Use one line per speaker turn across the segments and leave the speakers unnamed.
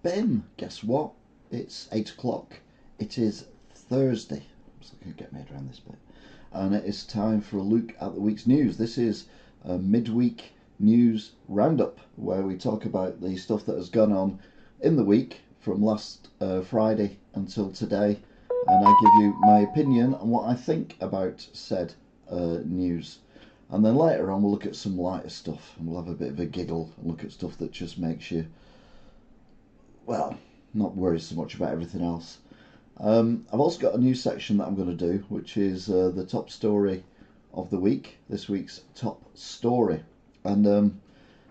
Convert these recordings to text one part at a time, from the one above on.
Ben, guess what? It's 8 o'clock. It is Thursday. So I can get my head around this bit. And it is time for a look at the week's news. This is a midweek news roundup where we talk about the stuff that has gone on in the week from last Friday until today. And I give you my opinion on what I think about said news. And then later on we'll look at some lighter stuff and we'll have a bit of a giggle and look at stuff that just makes you, well, not worry so much about everything else. I've also got a new section that I'm going to do, which is the top story of the week, this week's top story. And there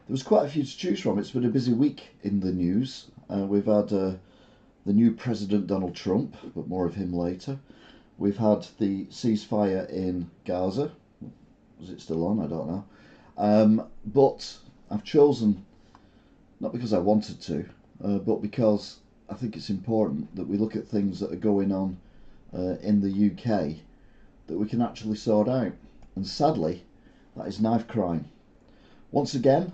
was quite a few to choose from. It's been a busy week in the news. We've had the new President Donald Trump, but more of him later. We've had the ceasefire in Gaza. Was it still on? I don't know. But I've chosen, not because I wanted to, but because I think it's important that we look at things that are going on in the UK that we can actually sort out. And sadly, that is knife crime. Once again,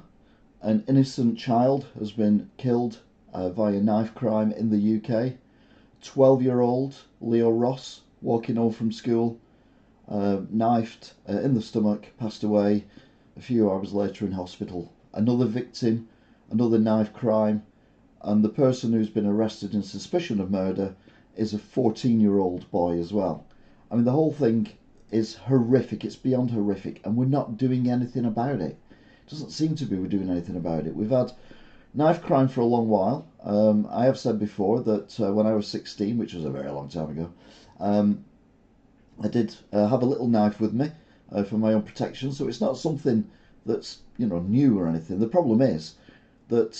an innocent child has been killed via knife crime in the UK. 12-year-old Leo Ross, walking home from school, knifed in the stomach, passed away a few hours later in hospital. Another victim, another knife crime, and the person who's been arrested in suspicion of murder is a 14-year-old boy as well. I mean, the whole thing is horrific. It's beyond horrific, and we're not doing anything about it. It doesn't seem to be we're doing anything about it. We've had knife crime for a long while. I have said before that when I was 16, which was a very long time ago, I did have a little knife with me for my own protection. So it's not something that's, you know, new or anything. The problem is that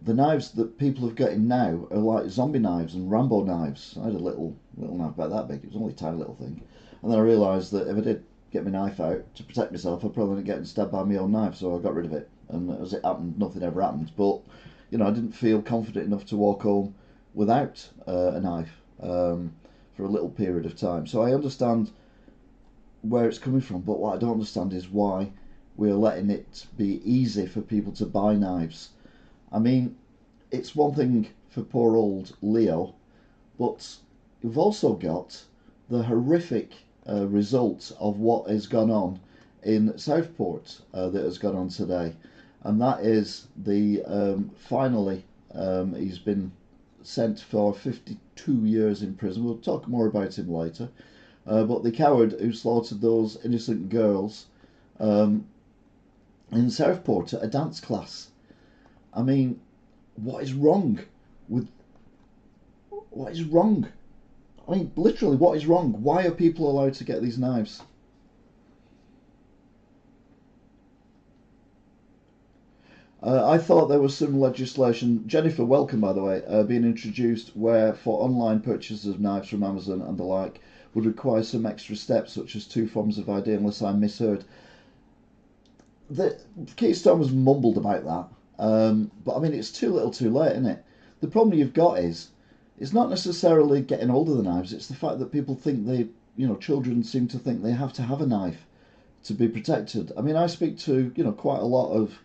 the knives that people have got in now are like zombie knives and Rambo knives. I had a little knife about that big. It was only a tiny little thing. And then I realised that if I did get my knife out to protect myself, I'd probably end up getting stabbed by my own knife. So I got rid of it. And as it happened, nothing ever happened. But, you know, I didn't feel confident enough to walk home without a knife for a little period of time. So I understand where it's coming from. But what I don't understand is why we're letting it be easy for people to buy knives. I mean, it's one thing for poor old Leo, but you've also got the horrific result of what has gone on in Southport that has gone on today. And that is finally he's been sent for 52 years in prison. We'll talk more about him later. But the coward who slaughtered those innocent girls in Southport at a dance class. I mean, what is wrong? I mean, literally, what is wrong? Why are people allowed to get these knives? I thought there was some legislation, Jennifer, welcome by the way, being introduced where for online purchases of knives from Amazon and the like would require some extra steps such as 2 forms of ID, unless I misheard. Keir Starmer's mumbled about that. But I mean, it's too little too late, isn't it? The problem you've got is, it's not necessarily getting hold of the knives, it's the fact that people think children seem to think they have to have a knife to be protected. I mean, I speak to, quite a lot of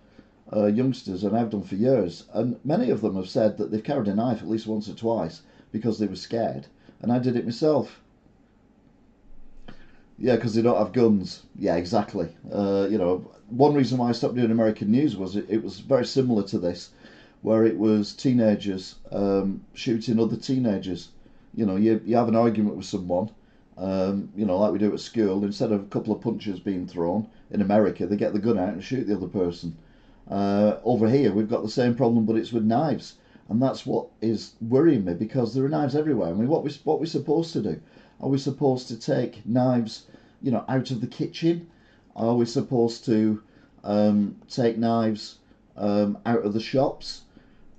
youngsters, and I've done for years, and many of them have said that they've carried a knife at least once or twice because they were scared, and I did it myself. Yeah, because they don't have guns. Yeah, exactly. One reason why I stopped doing American news was it was very similar to this, where it was teenagers shooting other teenagers. You have an argument with someone, like we do at school. Instead of a couple of punches being thrown, in America, they get the gun out and shoot the other person. Over here, we've got the same problem, but it's with knives. And that's what is worrying me, because there are knives everywhere. I mean, what we're supposed to do? Are we supposed to take knives, out of the kitchen? Are we supposed to take knives out of the shops?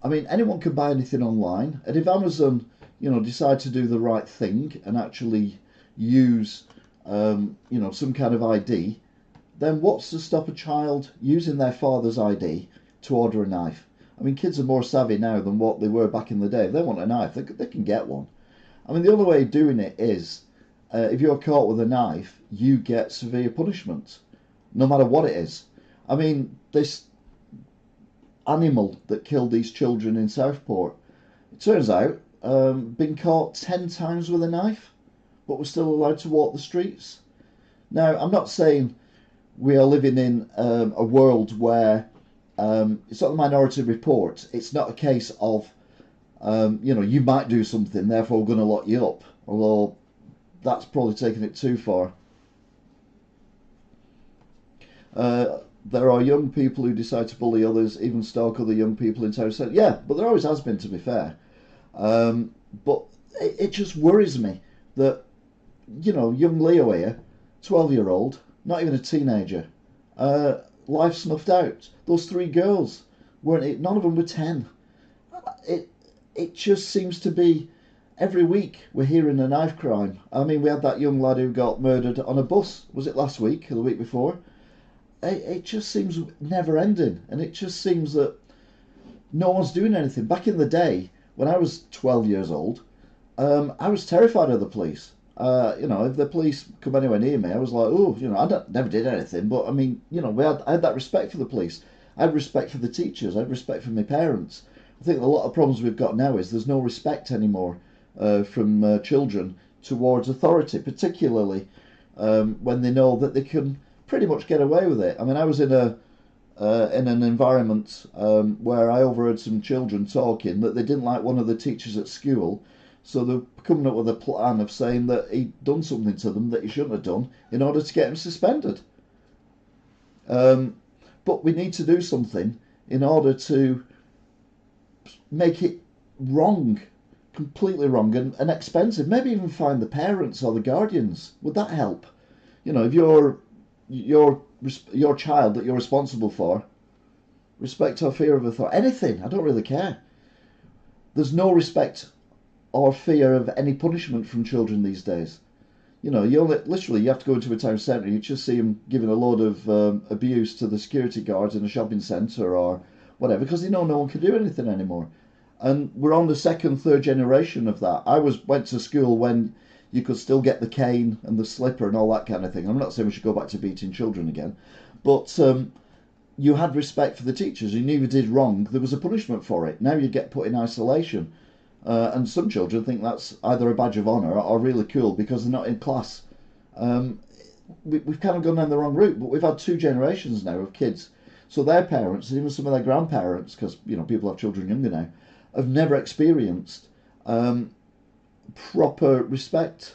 I mean, anyone can buy anything online. And if Amazon, decide to do the right thing and actually use, some kind of ID, then what's to stop a child using their father's ID to order a knife? I mean, kids are more savvy now than what they were back in the day. If they want a knife, they can get one. I mean, the only way of doing it is, if you're caught with a knife, you get severe punishment, no matter what it is. I mean, this animal that killed these children in Southport, It turns out, been caught 10 times with a knife, but we're still allowed to walk the streets. Now, I'm not saying we are living in a world where it's not the Minority Report. It's not a case of, you might do something, therefore we're going to lock you up. Although that's probably taking it too far. There are young people who decide to bully others, even stalk other young people in town. So, yeah, but there always has been, to be fair. But it just worries me that, young Leo here, 12-year-old, not even a teenager, life snuffed out. Those three girls weren't it? None of them were 10. It just seems to be every week we're hearing a knife crime. I mean, we had that young lad who got murdered on a bus. Was it last week or the week before? It just seems never ending, and it just seems that no one's doing anything. Back in the day, when I was 12 years old, I was terrified of the police. If the police come anywhere near me, I was like, oh, never did anything. But I mean, I had that respect for the police. I had respect for the teachers. I had respect for my parents. I think a lot of problems we've got now is there's no respect anymore from children towards authority, particularly when they know that they can pretty much get away with it. I mean, I was in an environment where I overheard some children talking that they didn't like one of the teachers at school, so they're coming up with a plan of saying that he'd done something to them that he shouldn't have done in order to get him suspended. But we need to do something in order to make it wrong, completely wrong, and expensive. Maybe even find the parents or the guardians. Would that help? If your child that you're responsible for, respect or fear of authority, anything, I don't really care. There's no respect or fear of any punishment from children these days. You have to go into a town centre, you just see them giving a load of abuse to the security guards in a shopping centre or whatever, because they know no one can do anything anymore. And we're on the second, third generation of that. I went to school when you could still get the cane and the slipper and all that kind of thing. I'm not saying we should go back to beating children again, but you had respect for the teachers. You knew if you did wrong, there was a punishment for it. Now you get put in isolation. And some children think that's either a badge of honour or really cool because they're not in class. We've kind of gone down the wrong route, but we've had two generations now of kids. So their parents, and even some of their grandparents, because people have children younger now, have never experienced proper respect.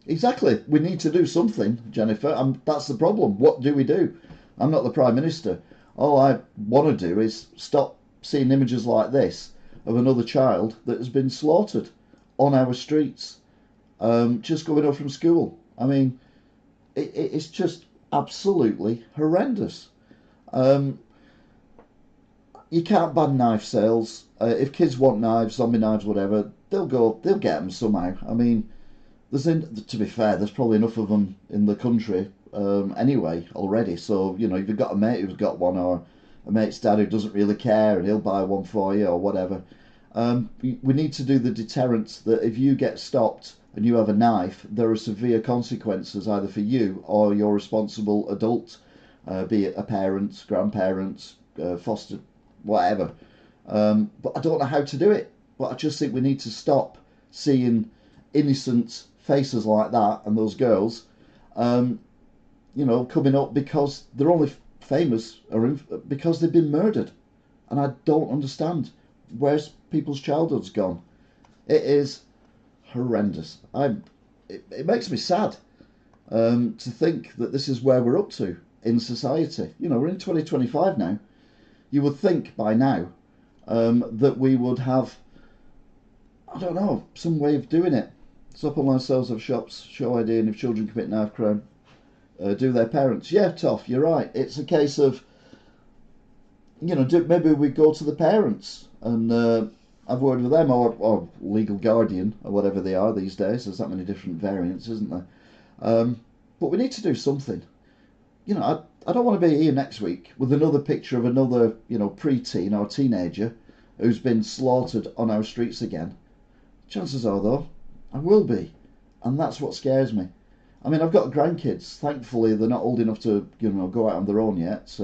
Exactly. We need to do something, Jennifer. That's the problem. What do we do? I'm not the Prime Minister. All I want to do is stop seeing images like this of another child that has been slaughtered on our streets, just going up from school. I mean, it's just absolutely horrendous. You can't ban knife sales. If kids want knives, zombie knives, whatever, they'll get them somehow. I mean, to be fair, there's probably enough of them in the country anyway already. So if you've got a mate who's got one, or a mate's dad who doesn't really care and he'll buy one for you or whatever, we need to do the deterrence that if you get stopped and you have a knife, there are severe consequences either for you or your responsible adult, be it a parent, grandparents, foster, whatever. But I don't know how to do it. But I just think we need to stop seeing innocent faces like that and those girls, coming up because they're only famous because they've been murdered. And I don't understand. Where's people's childhood's gone? It is horrendous. It makes me sad to think that this is where we're up to in society. We're in 2025 now. You would think by now that we would have, I don't know, some way of doing it. Stop online sales of shops, show ID, and if children commit knife crime, do their parents. Yeah, Toff, you're right. It's a case of, maybe we go to the parents and have a word with them, or legal guardian, or whatever they are these days. There's that many different variants, isn't there? But we need to do something. I don't want to be here next week with another picture of another, pre-teen or teenager who's been slaughtered on our streets again. Chances are, though, I will be. And that's what scares me. I mean, I've got grandkids. Thankfully, they're not old enough to, go out on their own yet.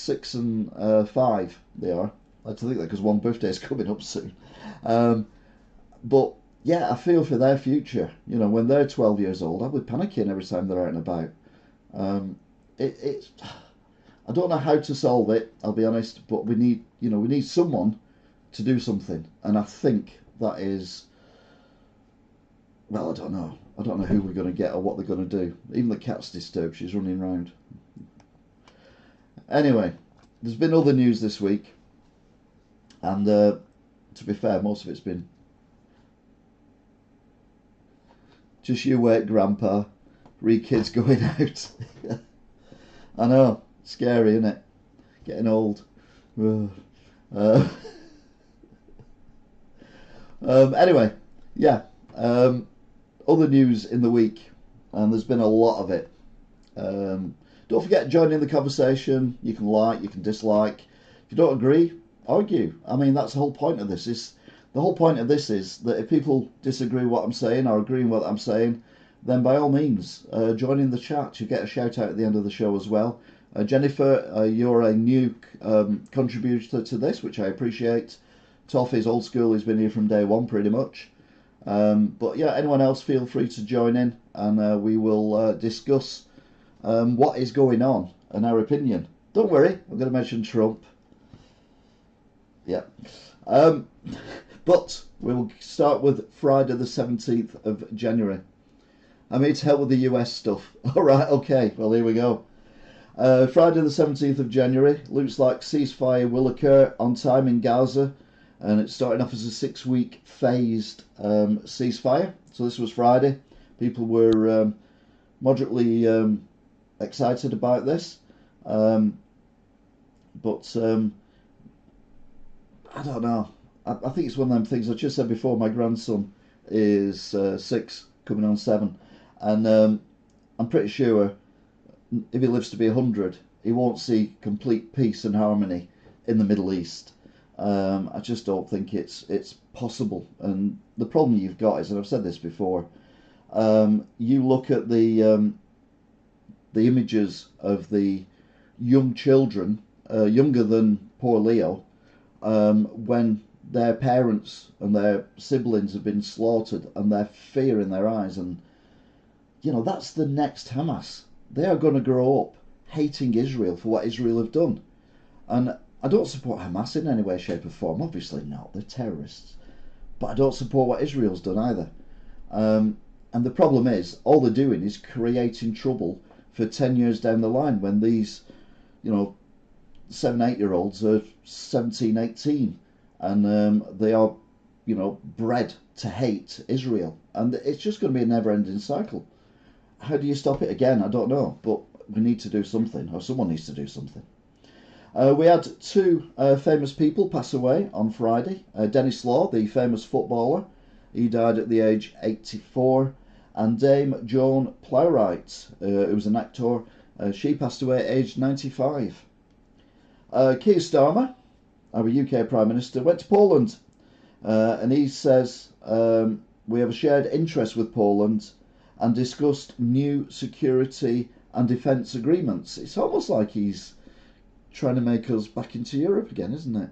6 and 5 they are. I like to think that because one birthday is coming up soon. But yeah, I feel for their future. You know, when they're 12 years old, I'll be panicking every time they're out and about. It's I don't know how to solve it, I'll be honest, but we need someone to do something, and I think that is, well, I don't know who we're going to get or what they're going to do. Even the cat's disturbed, she's running around. Anyway, there's been other news this week, and to be fair, most of it's been just you wait, Grandpa, kids going out. I know, scary, isn't it? Getting old. Anyway, yeah. Other news in the week, and there's been a lot of it. Don't forget to join in the conversation. You can like, you can dislike. If you don't agree, argue. I mean, that's the whole point of this. The whole point of this is that if people disagree with what I'm saying or agree with what I'm saying, then by all means, join in the chat. You get a shout out at the end of the show as well. Jennifer, you're a new contributor to this, which I appreciate. Toffee's old school. He's been here from day one, pretty much. But yeah, anyone else, feel free to join in, and we will discuss what is going on and our opinion. Don't worry, I'm going to mention Trump. Yeah. But we'll start with Friday the 17th of January. I need to help with the US stuff. Alright, okay, well here we go. Friday the 17th of January, looks like ceasefire will occur on time in Gaza, and it's starting off as a 6-week phased ceasefire. So this was Friday. People were moderately excited about this, but I don't know. I think it's one of them things. I just said before, my grandson is 6, coming on 7, and I'm pretty sure if he lives to be 100, he won't see complete peace and harmony in the Middle East. I just don't think it's possible. And the problem you've got is, and I've said this before, you look at the images of the young children, younger than poor Leo, when their parents and their siblings have been slaughtered, and their fear in their eyes, and that's the next Hamas. They are going to grow up hating Israel for what Israel have done. And I don't support Hamas in any way, shape or form. Obviously not. They're terrorists. But I don't support what Israel's done either. And the problem is, all they're doing is creating trouble for 10 years down the line, when these, 7, 8-year-olds are 17, 18. And they are, bred to hate Israel. And it's just going to be a never-ending cycle. How do you stop it again? I don't know. But we need to do something, or someone needs to do something. We had 2 famous people pass away on Friday. Dennis Law, the famous footballer, he died at the age 84. And Dame Joan Plowright, who was an actor, she passed away at age 95. Keir Starmer, our UK Prime Minister, went to Poland, and he says, we have a shared interest with Poland and discussed new security and defence agreements. It's almost like he's trying to make us back into Europe again, isn't it?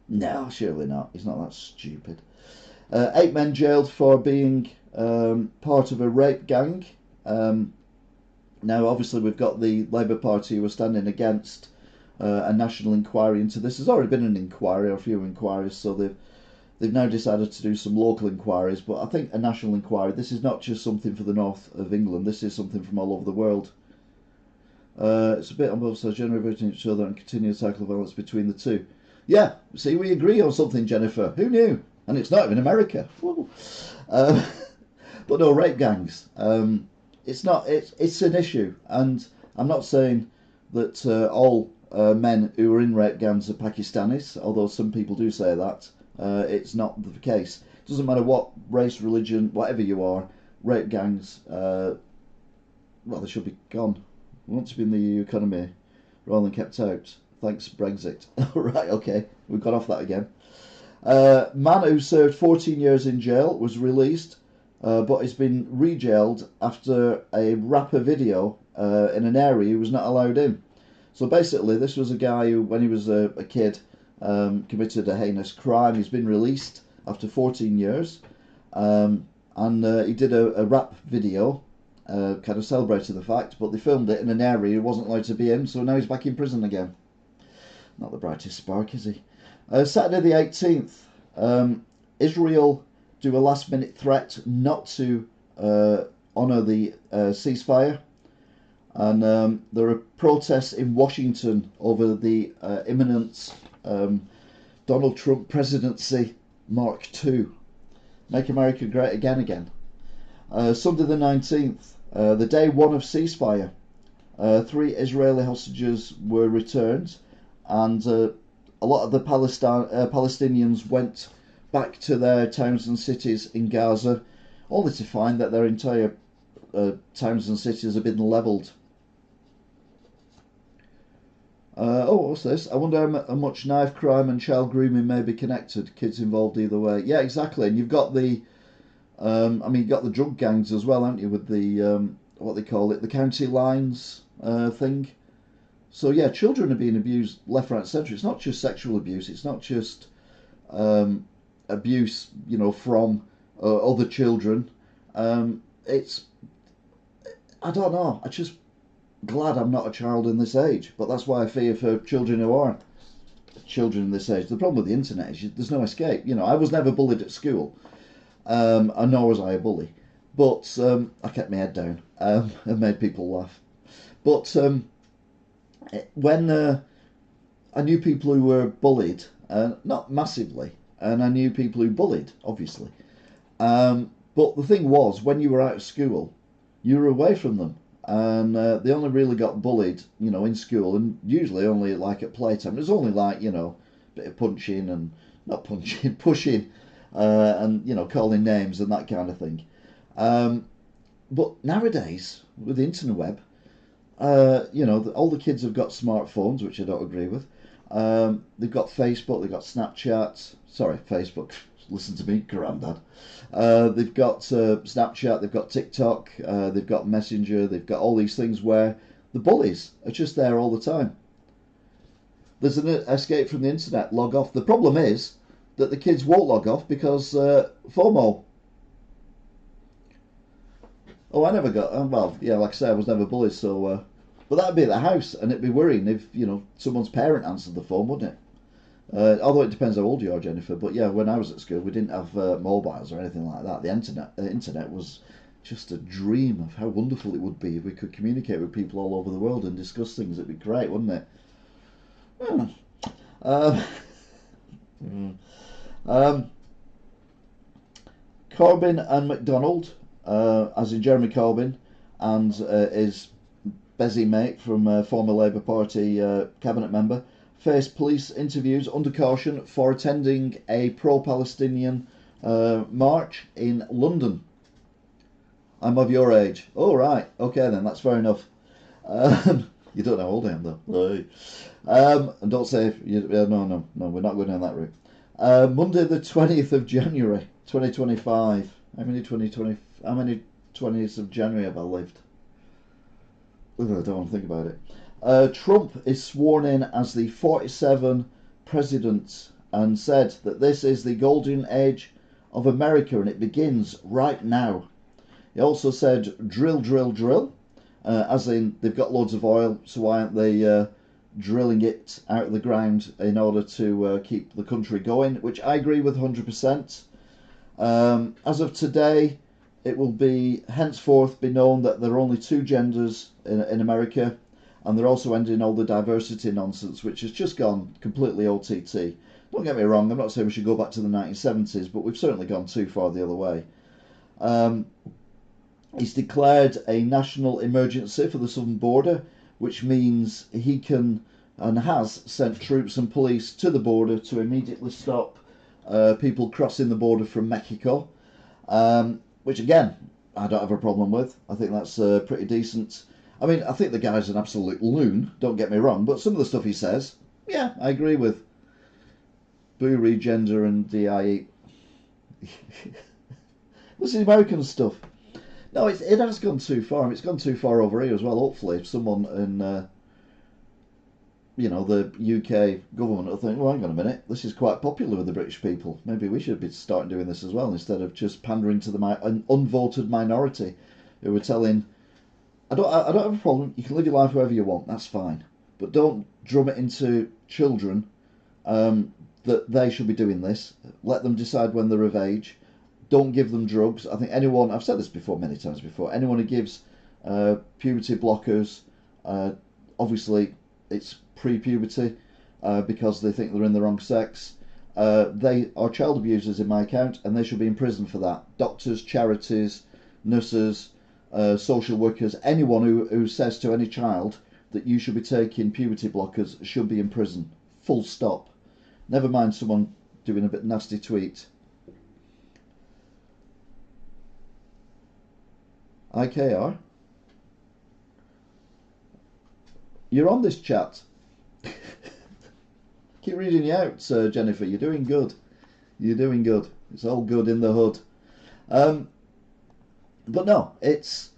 No, surely not. He's not that stupid. 8 men jailed for being part of a rape gang. Now, obviously, we've got the Labour Party who are standing against a national inquiry into this. There's already been an inquiry, or a few inquiries, so they've now decided to do some local inquiries. But I think a national inquiry, this is not just something for the north of England, this is something from all over the world. It's a bit on both sides, generally voting each other and continued cycle of violence between the two. Yeah, see, we agree on something, Jennifer. Who knew? And it's not even America. But no, rape gangs. It's an issue, and I'm not saying that all men who are in rape gangs are Pakistanis, although some people do say that. It's not the case. It doesn't matter what race, religion, whatever you are, rape gangs, well, they should be gone. We want to be in the EU economy rather than kept out. Thanks, Brexit. Right, okay, we've got off that again. Man who served 14 years in jail was released, but has been re-jailed after a rapper video in an area he was not allowed in. So basically, this was a guy who, when he was a kid, committed a heinous crime. He's been released after 14 years, and he did a rap video, kind of celebrating the fact, but they filmed it in an area he wasn't allowed to be in, so now he's back in prison again. Not the brightest spark, is he? Saturday the 18th, Israel do a last-minute threat not to honour the ceasefire, and there are protests in Washington over the imminent Donald Trump presidency Mark II. Make America Great Again. Sunday the 19th, the day one of ceasefire. 3 Israeli hostages were returned, and a lot of the Palestinians went back to their towns and cities in Gaza, only to find that their entire towns and cities have been levelled. What's this? I wonder how much knife crime and child grooming may be connected. Kids involved either way. Yeah, exactly. And you've got the, you've got the drug gangs as well, haven't you? With the what they call it, the county lines thing. So yeah, children are being abused left, right, centre. It's not just sexual abuse. It's not just abuse, from other children. It's, I don't know. I just glad I'm not a child in this age, but that's why I fear for children who are children in this age. The problem with the internet is there's no escape. I was never bullied at school, and nor was I a bully, but I kept my head down and made people laugh. But when I knew people who were bullied, not massively, and I knew people who bullied, obviously, but the thing was, when you were out of school, you were away from them. And they only really got bullied, in school, and usually only like at playtime. It was only like, a bit of punching and not punching, pushing, and calling names and that kind of thing. But nowadays, with the internet, all the kids have got smartphones, which I don't agree with. They've got Facebook, they've got Snapchat. Sorry, Facebook. Listen to me, Grandad. They've got Snapchat, they've got TikTok, they've got Messenger, they've got all these things where the bullies are just there all the time. There's an escape from the internet, log off. The problem is that the kids won't log off because FOMO. Oh, I never got, like I say, I was never bullied, so, but that'd be at the house, and it'd be worrying if, someone's parent answered the phone, wouldn't it? Although it depends how old you are, Jennifer. But yeah, when I was at school, we didn't have mobiles or anything like that. The internet was just a dream of how wonderful it would be if we could communicate with people all over the world and discuss things. It'd be great, wouldn't it? Corbyn and McDonald, as in Jeremy Corbyn and his Bezzy mate from former Labour Party cabinet member, face police interviews under caution for attending a pro-Palestinian march in London. I'm of your age. Oh, right. Okay, then. That's fair enough. You don't know how old I am, though. And don't say... No, we're not going down that route. Monday the 20th of January, 2025. How many 20th of January have I lived? I don't want to think about it. Trump is sworn in as the 47th president and said that this is the golden age of America and it begins right now. He also said drill, drill, drill, as in they've got loads of oil, so why aren't they drilling it out of the ground in order to keep the country going, which I agree with 100%. As of today, it will be henceforth be known that there are only 2 genders in America. And they're also ending all the diversity nonsense, which has just gone completely OTT. Don't get me wrong, I'm not saying we should go back to the 1970s, but we've certainly gone too far the other way. He's declared a national emergency for the southern border, which means he can and has sent troops and police to the border to immediately stop people crossing the border from Mexico, which again, I don't have a problem with. I think that's pretty decent. I mean, I think the guy's an absolute loon, don't get me wrong, but some of the stuff he says, yeah, I agree with. Boo, regender and DIE. This is American stuff. No, it has gone too far. It's gone too far over here as well. Hopefully, if someone in the UK government will think, well, hang on a minute, this is quite popular with the British people. Maybe we should be starting doing this as well, instead of just pandering to an unvoted minority who are telling, I don't have a problem. You can live your life however you want. That's fine, but don't drum it into children that they should be doing this. Let them decide when they're of age. Don't give them drugs. I think anyone, I've said this before many times before, anyone who gives puberty blockers, obviously it's pre-puberty because they think they're in the wrong sex. They are child abusers in my account, and they should be in prison for that. Doctors, charities, nurses, social workers, anyone who says to any child that you should be taking puberty blockers should be in prison. Full stop. Never mind someone doing a bit nasty tweet. IKR, you're on this chat. Keep reading you out, Jennifer. You're doing good. You're doing good. It's all good in the hood. But no, it's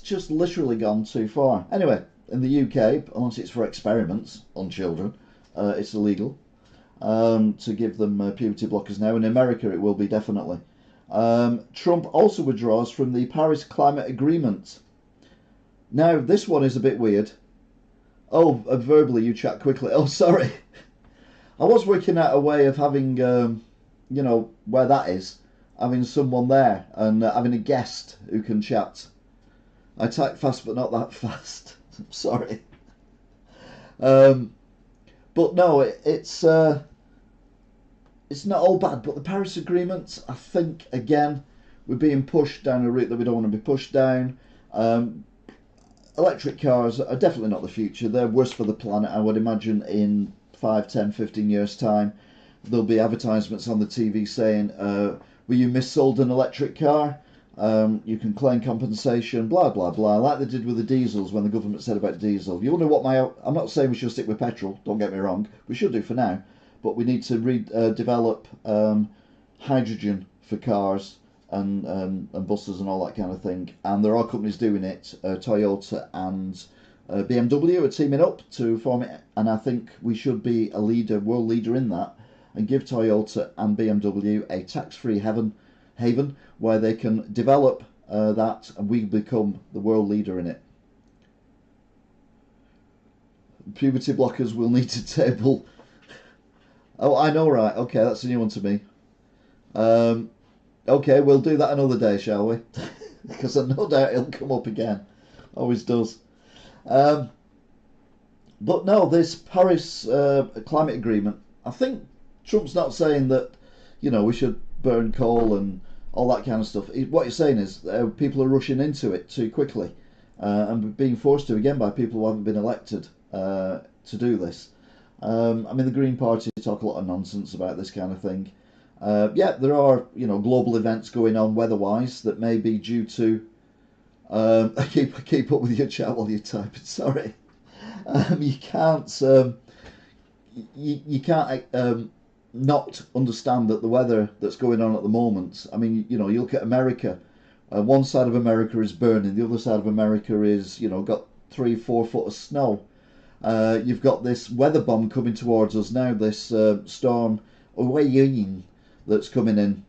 just literally gone too far. Anyway, in the UK, unless it's for experiments on children, it's illegal to give them puberty blockers now. In America, it will be definitely. Trump also withdraws from the Paris Climate Agreement. Now, this one is a bit weird. Oh, verbally, you chat quickly. Oh, sorry. I was working out a way of having, where that is, having someone there and having a guest who can chat. I type fast, but not that fast. Sorry. But no, it's not all bad. But the Paris Agreement, I think, again, we're being pushed down a route that we don't want to be pushed down. Electric cars are definitely not the future. They're worse for the planet. I would imagine in 5, 10, 15 years' time, there'll be advertisements on the TV saying, were you missold an electric car? You can claim compensation, blah, blah, blah, like they did with the diesels when the government said about diesel. You wonder what I'm not saying we should stick with petrol, don't get me wrong. We should do for now. But we need to develop hydrogen for cars and buses and all that kind of thing. And there are companies doing it. Toyota and BMW are teaming up to form it. And I think we should be a world leader in that, and give Toyota and BMW a tax-free haven where they can develop that, and we become the world leader in it. Puberty blockers will need to table. Oh, I know, right? Okay, that's a new one to me. Okay, we'll do that another day, shall we? Because I've no doubt it'll come up again. Always does. But no, this Paris climate agreement, I think Trump's not saying that, we should burn coal and all that kind of stuff. What he's saying is people are rushing into it too quickly and being forced to, again, by people who haven't been elected to do this. The Green Party talk a lot of nonsense about this kind of thing. Yeah, there are, global events going on weather-wise that may be due to... I keep up with your chat while you're typing, sorry. You can't... you can't not understand that the weather that's going on at the moment, you look at America, one side of America is burning, the other side of America is, got 3-4 foot of snow. You've got this weather bomb coming towards us now, this storm that's coming in.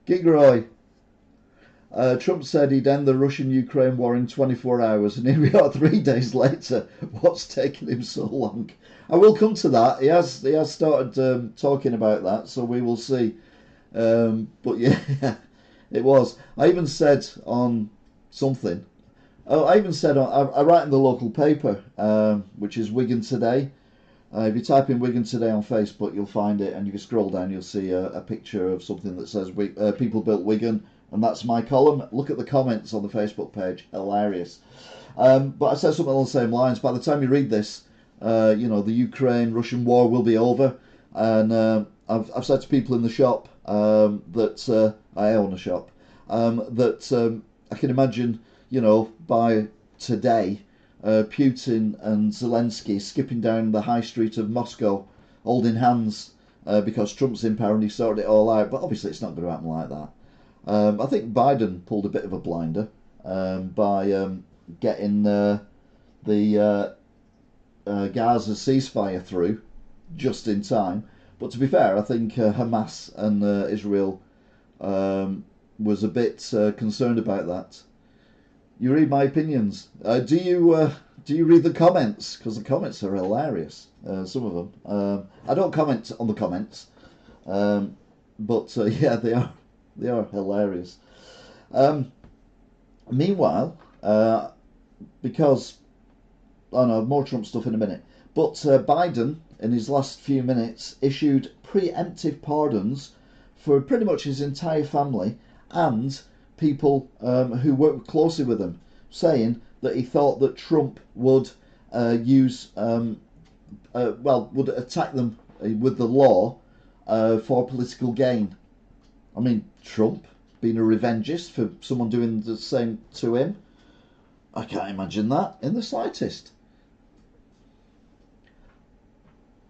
Gigroy. Trump said he'd end the Russian-Ukraine war in 24 hours, and here we are 3 days later. What's taking him so long? I will come to that. He has started talking about that, so we will see. But yeah, it was. I even said on something. Oh, I even said I write in the local paper, which is Wigan Today. If you type in Wigan Today on Facebook, you'll find it, and if you scroll down, you'll see a picture of something that says "People Built Wigan." And that's my column. Look at the comments on the Facebook page. Hilarious. But I said something along the same lines. By the time you read this, the Ukraine-Russian war will be over. And I've said to people in the shop that I own a shop, that I can imagine, by today, Putin and Zelensky skipping down the high street of Moscow, holding hands, because Trump's in power and he sorted it all out. But obviously it's not going to happen like that. I think Biden pulled a bit of a blinder. by getting the Gaza ceasefire through just in time. But to be fair, I think Hamas and Israel was a bit concerned about that. You read my opinions. Do you read the comments? Because the comments are hilarious. Some of them. I don't comment on the comments, but yeah, they are hilarious. Meanwhile, because I know more Trump stuff in a minute, but Biden in his last few minutes issued preemptive pardons for pretty much his entire family and people who worked closely with him, saying that he thought that Trump would would attack them with the law for political gain. I mean, Trump being a revengist for someone doing the same to him, I can't imagine that in the slightest.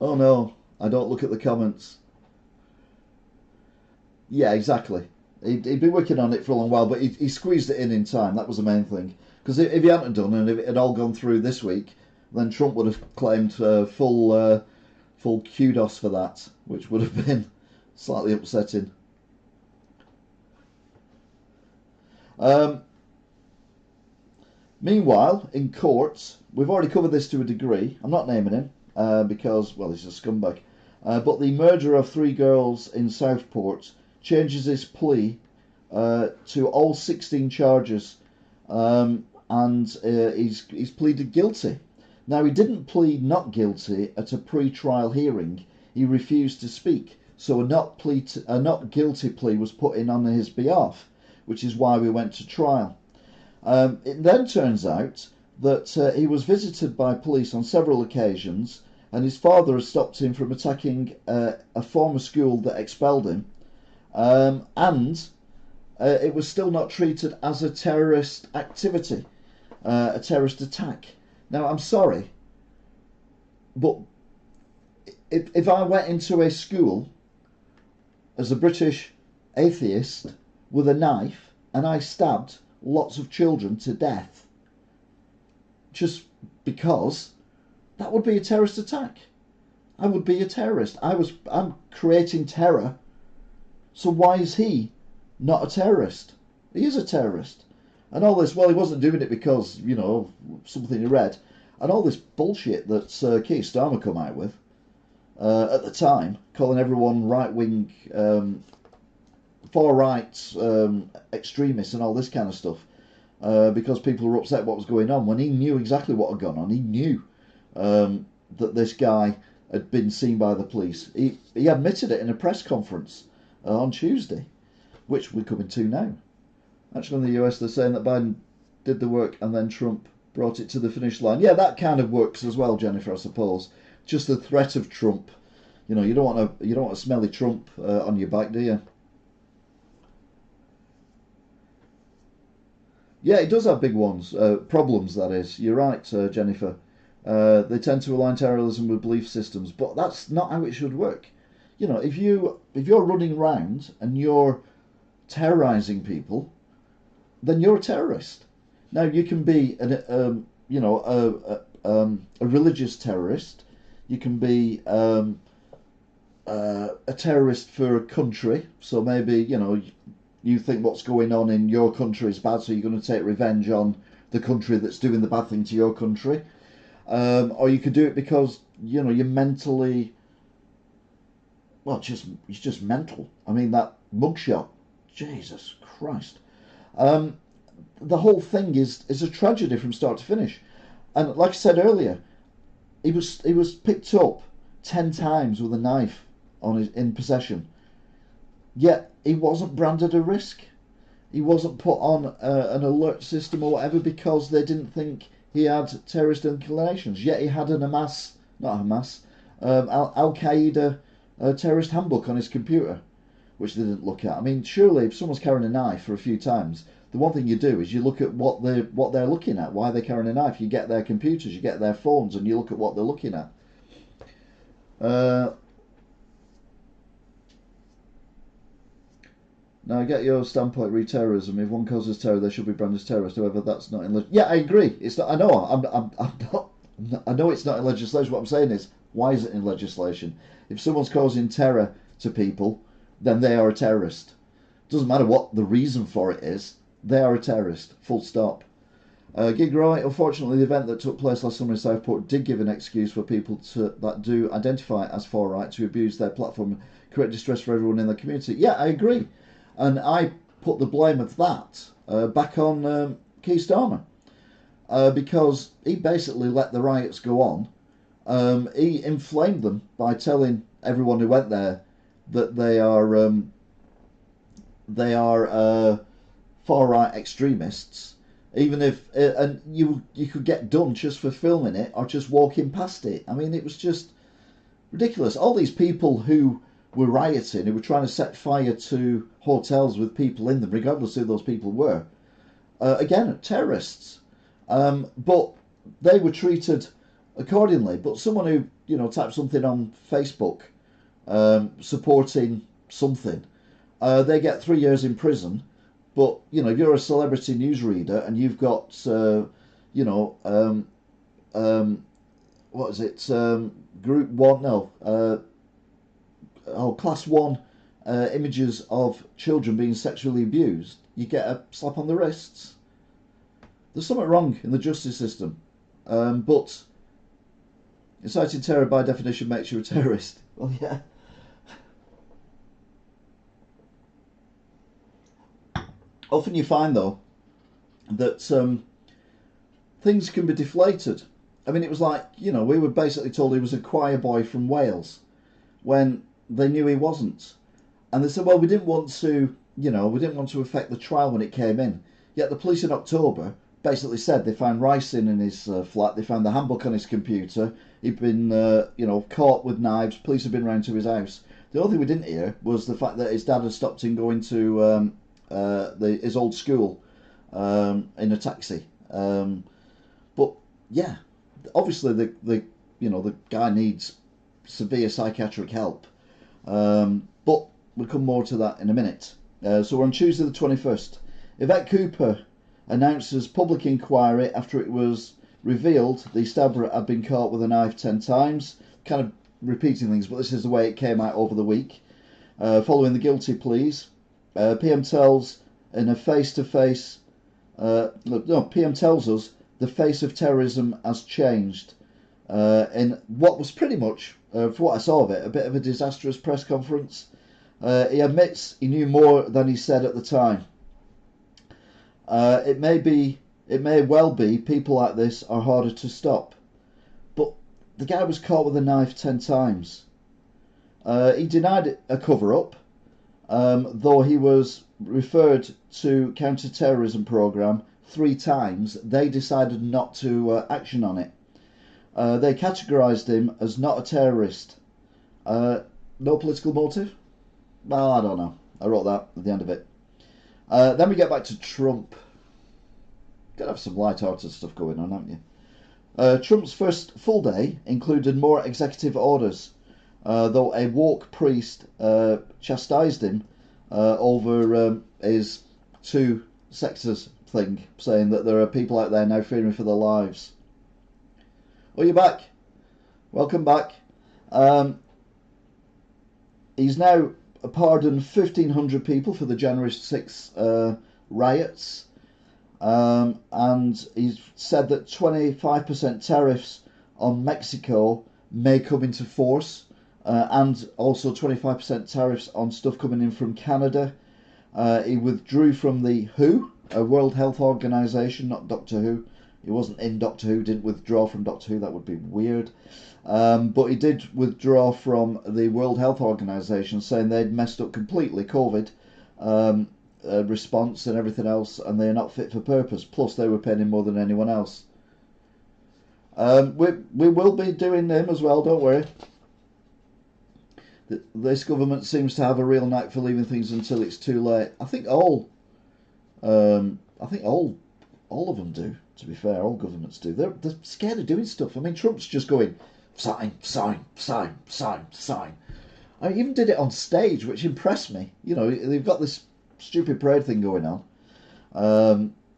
Oh no, I don't look at the comments. Yeah, exactly. He'd been working on it for a long while, but he squeezed it in time. That was the main thing. Because if he hadn't done, and if it had all gone through this week, then Trump would have claimed full kudos for that, which would have been slightly upsetting. Meanwhile, in courts, we've already covered this to a degree. I'm not naming him because, well, he's a scumbag. But the murderer of 3 girls in Southport changes his plea to all 16 charges, and he's pleaded guilty. Now, he didn't plead not guilty at a pre-trial hearing. He refused to speak, so a not guilty plea was put in on his behalf, which is why we went to trial. It then turns out that he was visited by police on several occasions, and his father has stopped him from attacking a former school that expelled him, and it was still not treated as a terrorist activity, a terrorist attack. Now, I'm sorry, but if I went into a school as a British atheist with a knife and I stabbed lots of children to death just because, that would be a terrorist attack. I would be a terrorist. I'm creating terror. So why is he not a terrorist? He is a terrorist. And all this, well, he wasn't doing it because, you know, something he read. And all this bullshit that Keir Starmer come out with at the time, calling everyone right-wing, far-right extremists and all this kind of stuff, because people were upset what was going on, when he knew exactly what had gone on. He knew that this guy had been seen by the police. He admitted it in a press conference on Tuesday, which we're coming to now. Actually, in the US, they're saying that Biden did the work and then Trump brought it to the finish line. Yeah, that kind of works as well, Jennifer, I suppose. Just the threat of Trump. You know, you don't want a smelly Trump on your back, do you? Yeah, it does have big ones, problems. That is, you're right, Jennifer. They tend to align terrorism with belief systems, but that's not how it should work. You know, if you're running around and you're terrorizing people, then you're a terrorist. Now, you can be a religious terrorist. You can be a terrorist for a country. So maybe, you know, you think what's going on in your country is bad, so you're going to take revenge on the country that's doing the bad thing to your country. Or you could do it because, you know, you're mentally, well, you're just mental. I mean, that mugshot, Jesus Christ. The whole thing is a tragedy from start to finish. And like I said earlier, he was picked up 10 times with a knife in possession. Yet he wasn't branded a risk. He wasn't put on an alert system or whatever because they didn't think he had terrorist inclinations. Yet he had Al Qaeda terrorist handbook on his computer, which they didn't look at. I mean, surely if someone's carrying a knife for a few times, the one thing you do is you look at what they're looking at, why they're carrying a knife. You get their computers, you get their phones, and you look at what they're looking at. Now, I get your standpoint re terrorism. If one causes terror, they should be branded as terrorist. However, that's not in. Yeah, I agree. It's not. I know. I'm not. I know it's not in legislation. What I'm saying is, why is it in legislation? If someone's causing terror to people, then they are a terrorist. Doesn't matter what the reason for it is. They are a terrorist. Full stop. Gig right. Unfortunately, the event that took place last summer in Southport did give an excuse for people that do identify as far right to abuse their platform and create distress for everyone in the community. Yeah, I agree. And I put the blame of that back on Keir Starmer because he basically let the riots go on. He inflamed them by telling everyone who went there that they are far right extremists. Even if and you could get done just for filming it or just walking past it. I mean, it was just ridiculous. All these people who were rioting, who were trying to set fire to hotels with people in them, regardless who those people were, again, terrorists. But they were treated accordingly. But someone who typed something on Facebook supporting something, they get 3 years in prison. But if you're a celebrity newsreader and you've got what is it? Group one? No. Class one images of children being sexually abused, you get a slap on the wrists. There's something wrong in the justice system. But inciting terror by definition makes you a terrorist. Well, yeah. Often you find, though, that things can be deflated. I mean, it was like, we were basically told he was a choir boy from Wales when they knew he wasn't. And they said, well, we didn't want to affect the trial when it came in. Yet the police in October basically said they found ricin in his flat, they found the handbook on his computer, he'd been, caught with knives, police had been round to his house. The only thing we didn't hear was the fact that his dad had stopped him going to his old school in a taxi. But yeah, obviously the guy needs severe psychiatric help. But we'll come more to that in a minute. So we're on Tuesday the 21st. Yvette Cooper announces public inquiry after it was revealed the stabber had been caught with a knife 10 times. Kind of repeating things, but this is the way it came out over the week. Following the guilty pleas, PM tells in a face-to-face... PM tells us the face of terrorism has changed. In what was pretty much, for what I saw of it, a bit of a disastrous press conference. He admits he knew more than he said at the time. It may well be people like this are harder to stop. But the guy was caught with a knife 10 times. He denied a cover-up, though he was referred to counter-terrorism programme 3 times. They decided not to action on it. They categorised him as not a terrorist. No political motive? Well, I don't know. I wrote that at the end of it. Then we get back to Trump. Gotta have some light-hearted stuff going on, haven't you? Trump's first full day included more executive orders, though a woke priest chastised him over his 2 sexes thing, saying that there are people out there now fearing for their lives. Oh, you're back. Welcome back. He's now pardoned 1,500 people for the January 6 riots. And he's said that 25% tariffs on Mexico may come into force, and also 25% tariffs on stuff coming in from Canada. He withdrew from the WHO, a World Health Organization, not Doctor Who. He wasn't in Doctor Who, didn't withdraw from Doctor Who, that would be weird. But he did withdraw from the World Health Organization, saying they'd messed up completely COVID response and everything else, and they're not fit for purpose. Plus, they were paying him more than anyone else. We will be doing him as well, don't worry. This government seems to have a real knack for leaving things until it's too late. I think all of them do. To be fair, all governments do. They're scared of doing stuff. I mean, Trump's just going sign, sign, sign, sign, sign. I even did it on stage, which impressed me. They've got this stupid parade thing going on.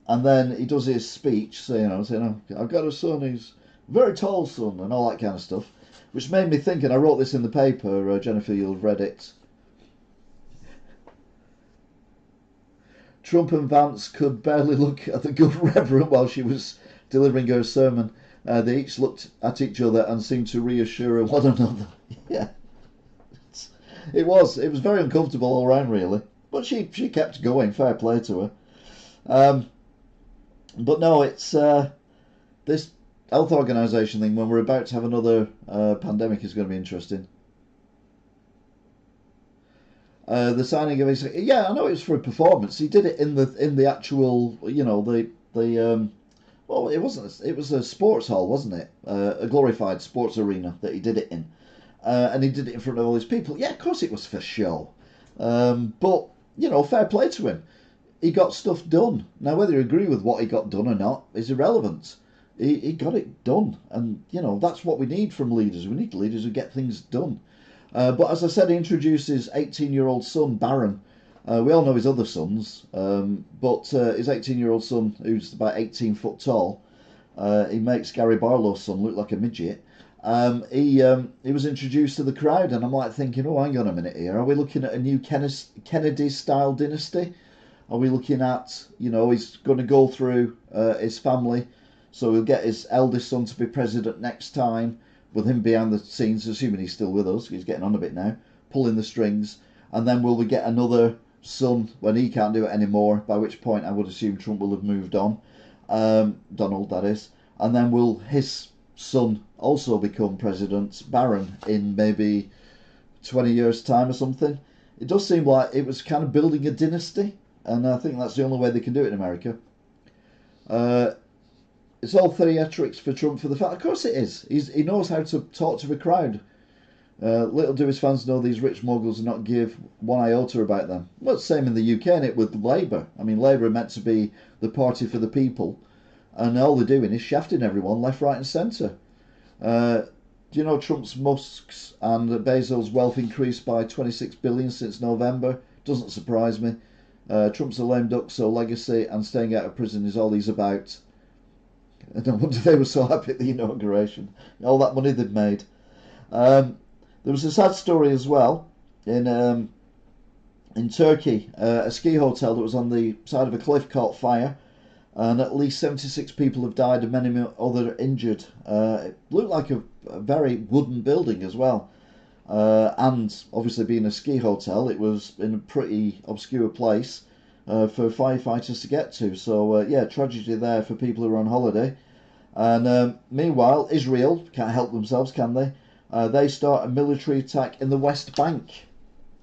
And then he does his speech, saying, I've got a son, he's a very tall son, and all that kind of stuff, which made me think, and I wrote this in the paper, Jennifer, you'll have read it. Trump and Vance could barely look at the good Reverend while she was delivering her sermon. They each looked at each other and seemed to reassure one another. Yeah, it was very uncomfortable all round, really. But she kept going. Fair play to her. But no, it's this health organisation thing. When we're about to have another pandemic, is going to be interesting. The signing of his, yeah, I know it was for a performance. He did it in the actual, well, it wasn't. It was a sports hall, wasn't it? A glorified sports arena that he did it in, and he did it in front of all these people. Yeah, of course it was for show, but fair play to him. He got stuff done. Now, whether you agree with what he got done or not is irrelevant. He got it done, and that's what we need from leaders. We need leaders who get things done. But as I said, he introduced his 18-year-old son, Barron. We all know his other sons, but his 18-year-old son, who's about 18 foot tall, he makes Gary Barlow's son look like a midget. He was introduced to the crowd, and I'm like thinking, oh, hang on a minute here. Are we looking at a new Kennedy-style dynasty? Are we looking at, he's going to go through his family, so he'll get his eldest son to be president next time, with him behind the scenes, assuming he's still with us, he's getting on a bit now, pulling the strings, and then will we get another son when he can't do it anymore, by which point I would assume Trump will have moved on, Donald that is, and then will his son also become president, Barron, in maybe 20 years time or something. It does seem like it was kind of building a dynasty, and I think that's the only way they can do it in America. It's all theatrics for Trump for the fact. Of course it is. He knows how to talk to a crowd. Little do his fans know these rich moguls do not give one iota about them. Well, it's the same in the UK, isn't it, with Labour. I mean, Labour are meant to be the party for the people, and all they're doing is shafting everyone left, right and centre. Do you know Trump's, Musk's and Bezos' wealth increased by 26 billion since November? Doesn't surprise me. Trump's a lame duck, so legacy and staying out of prison is all he's about. I don't wonder if they were so happy at the inauguration. All that money they'd made. There was a sad story as well in Turkey. A ski hotel that was on the side of a cliff caught fire, and at least 76 people have died and many other injured. It looked like a very wooden building as well. And obviously being a ski hotel, it was in a pretty obscure place for firefighters to get to. So yeah, tragedy there for people who are on holiday. And meanwhile, Israel can't help themselves, can they? They start a military attack in the West Bank,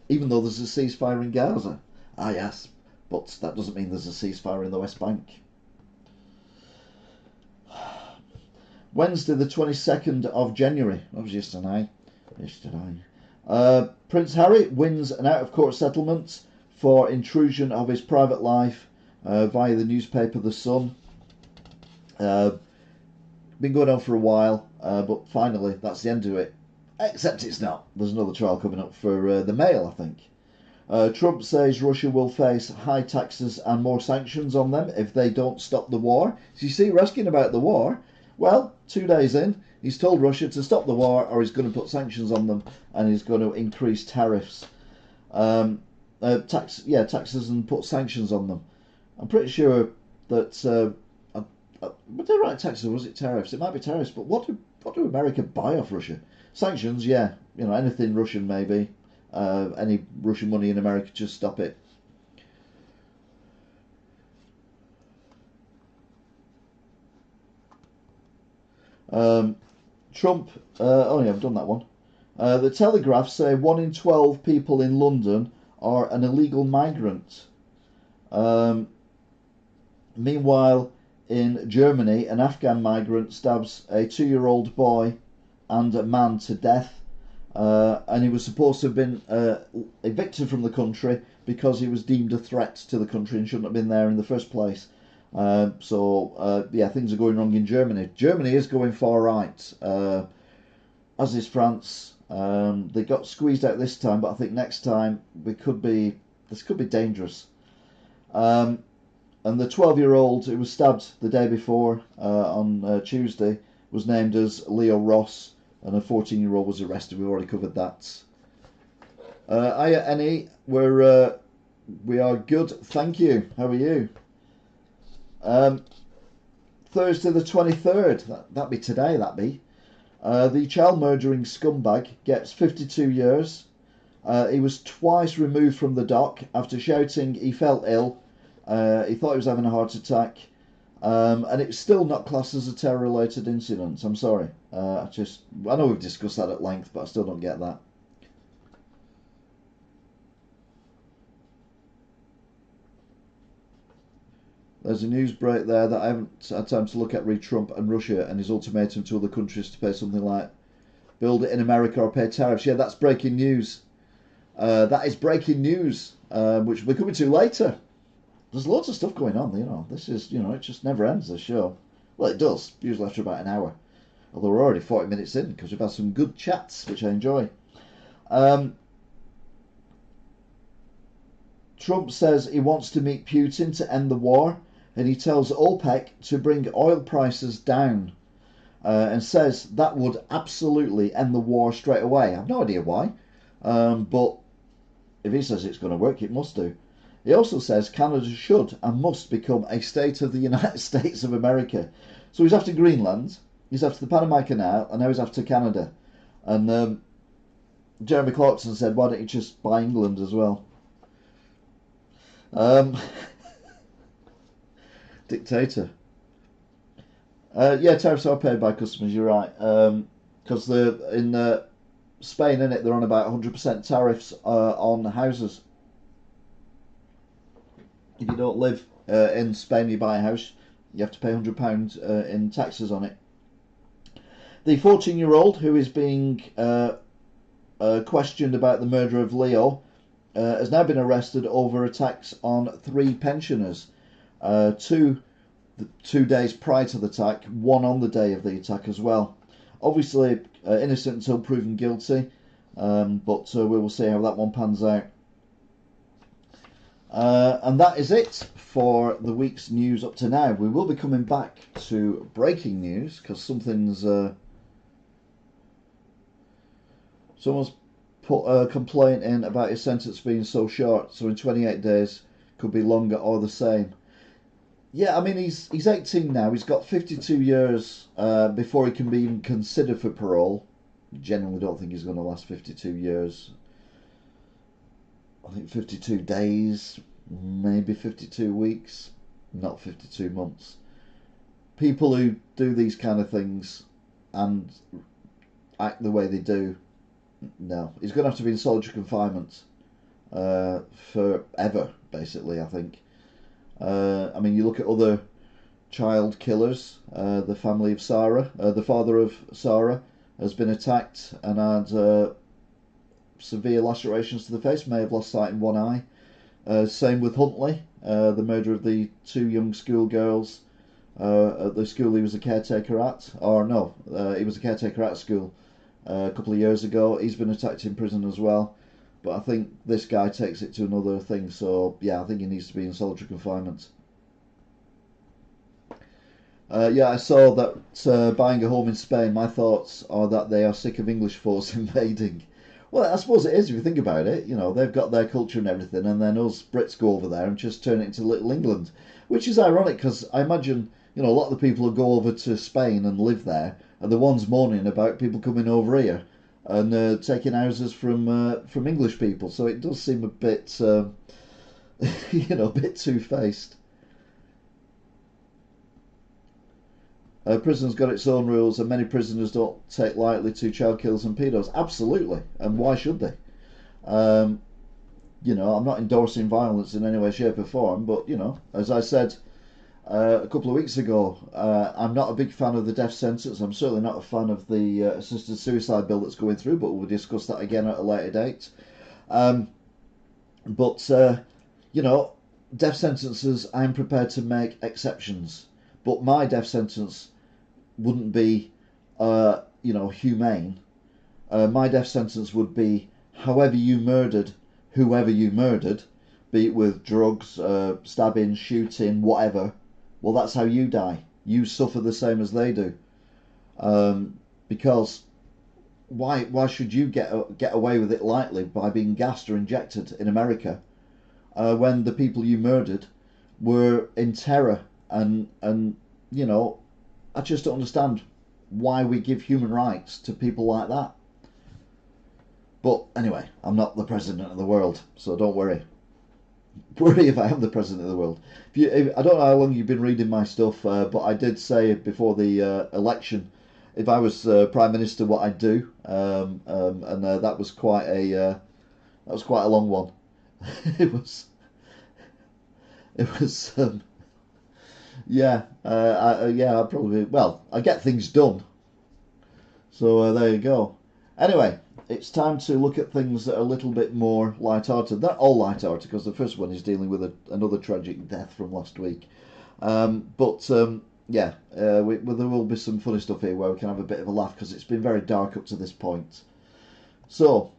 even though there's a ceasefire in Gaza. Ah yes, but that doesn't mean there's a ceasefire in the West Bank. Wednesday the 22nd of January, that was yesterday. Prince Harry wins an out-of-court settlement for intrusion of his private life via the newspaper The Sun. Been going on for a while, but finally that's the end of it. Except it's not. There's another trial coming up for the Mail, I think. Trump says Russia will face high taxes and more sanctions on them if they don't stop the war. So you see, we're asking about the war. Well, 2 days in, he's told Russia to stop the war or he's going to put sanctions on them and he's going to increase tariffs. Taxes and put sanctions on them. I'm pretty sure that would they write taxes or was it tariffs? It might be tariffs, but what do America buy off Russia? Sanctions, yeah, anything Russian maybe. Any Russian money in America, just stop it. Trump, I've done that one. The Telegraph say 1 in 12 people in London are an illegal migrant. Meanwhile, in Germany, an Afghan migrant stabs a 2-year-old boy and a man to death. And he was supposed to have been evicted from the country because he was deemed a threat to the country and shouldn't have been there in the first place. Things are going wrong in Germany. Germany is going far right, as is France. They got squeezed out this time, but I think next time this could be dangerous. Um, and the 12-year-old who was stabbed the day before on Tuesday was named as Leo Ross, and a 14-year-old was arrested. We've already covered that. Hiya, Annie. We are good, thank you. How are you? Thursday the 23rd. That'd be today. That'd be. The child murdering scumbag gets 52 years. He was twice removed from the dock after shouting he felt ill. He thought he was having a heart attack. And it's still not classed as a terror-related incident. I'm sorry. I know we've discussed that at length, but I still don't get that. There's a news break there that I haven't had time to look at re Trump and Russia and his ultimatum to other countries to pay something like build it in America or pay tariffs. Yeah, that's breaking news. That is breaking news, which we're coming to later. There's lots of stuff going on, This is, it just never ends, this show. Well, it does, usually after about an hour. Although we're already 40 minutes in because we've had some good chats, which I enjoy. Trump says he wants to meet Putin to end the war, and he tells OPEC to bring oil prices down, and says that would absolutely end the war straight away. I have no idea why, but if he says it's going to work, it must do. He also says Canada should and must become a state of the United States of America. So he's after Greenland, he's after the Panama Canal, and now he's after Canada. And Jeremy Clarkson said, why don't you just buy England as well? Dictator. Yeah, tariffs are paid by customers, you're right. Because in Spain, innit, they're on about 100% tariffs on houses. If you don't live in Spain, you buy a house, you have to pay £100 in taxes on it. The 14-year-old who is being questioned about the murder of Leo has now been arrested over attacks on 3 pensioners. 2 days prior to the attack, 1 on the day of the attack as well. Obviously innocent until proven guilty, but we will see how that one pans out. And that is it for the week's news up to now. We will be coming back to breaking news because someone's put a complaint in about his sentence being so short, so in 28 days could be longer or the same. Yeah, I mean, he's 18 now. He's got 52 years before he can be even considered for parole. Generally don't think he's going to last 52 years. I think 52 days, maybe 52 weeks, not 52 months. People who do these kind of things and act the way they do, no. He's going to have to be in solitary confinement forever, basically, I think. I mean, you look at other child killers. The family of Sarah, the father of Sarah, has been attacked and had severe lacerations to the face, may have lost sight in one eye. Same with Huntley, the murder of the 2 young schoolgirls at the school he was a caretaker at. Or no, he was a caretaker at school a couple of years ago. He's been attacked in prison as well. But I think this guy takes it to another thing, so yeah, I think he needs to be in solitary confinement. Yeah, I saw that buying a home in Spain, my thoughts are that they are sick of English force invading. Well, I suppose it is if you think about it. They've got their culture and everything, and then us Brits go over there and just turn it into Little England. Which is ironic, because I imagine, a lot of the people who go over to Spain and live there are the ones moaning about people coming over here and taking houses from English people. So it does seem a bit, a bit two-faced. Prison's got its own rules, and many prisoners don't take lightly to child killers and pedos. Absolutely, and why should they? I'm not endorsing violence in any way, shape, or form, but as I said a couple of weeks ago, I'm not a big fan of the death sentence. I'm certainly not a fan of the assisted suicide bill that's going through, but we'll discuss that again at a later date. Death sentences, I'm prepared to make exceptions, but my death sentence wouldn't be, humane. My death sentence would be, however you murdered whoever you murdered, be it with drugs, stabbing, shooting, whatever, well, that's how you die. You suffer the same as they do. Because why should you get away with it lightly by being gassed or injected in America when the people you murdered were in terror? And you know, I just don't understand why we give human rights to people like that. But anyway, I'm not the president of the world, so don't worry. Worry if I am the president of the world. I don't know how long you've been reading my stuff, but I did say before the election, if I was prime minister, what I'd do, and that was quite a long one. it was yeah, I probably, well, I get things done. So there you go. Anyway, it's time to look at things that are a little bit more light-hearted. They're all light-hearted because the first one is dealing with another tragic death from last week. Yeah, there will be some funny stuff here where we can have a bit of a laugh because it's been very dark up to this point. So,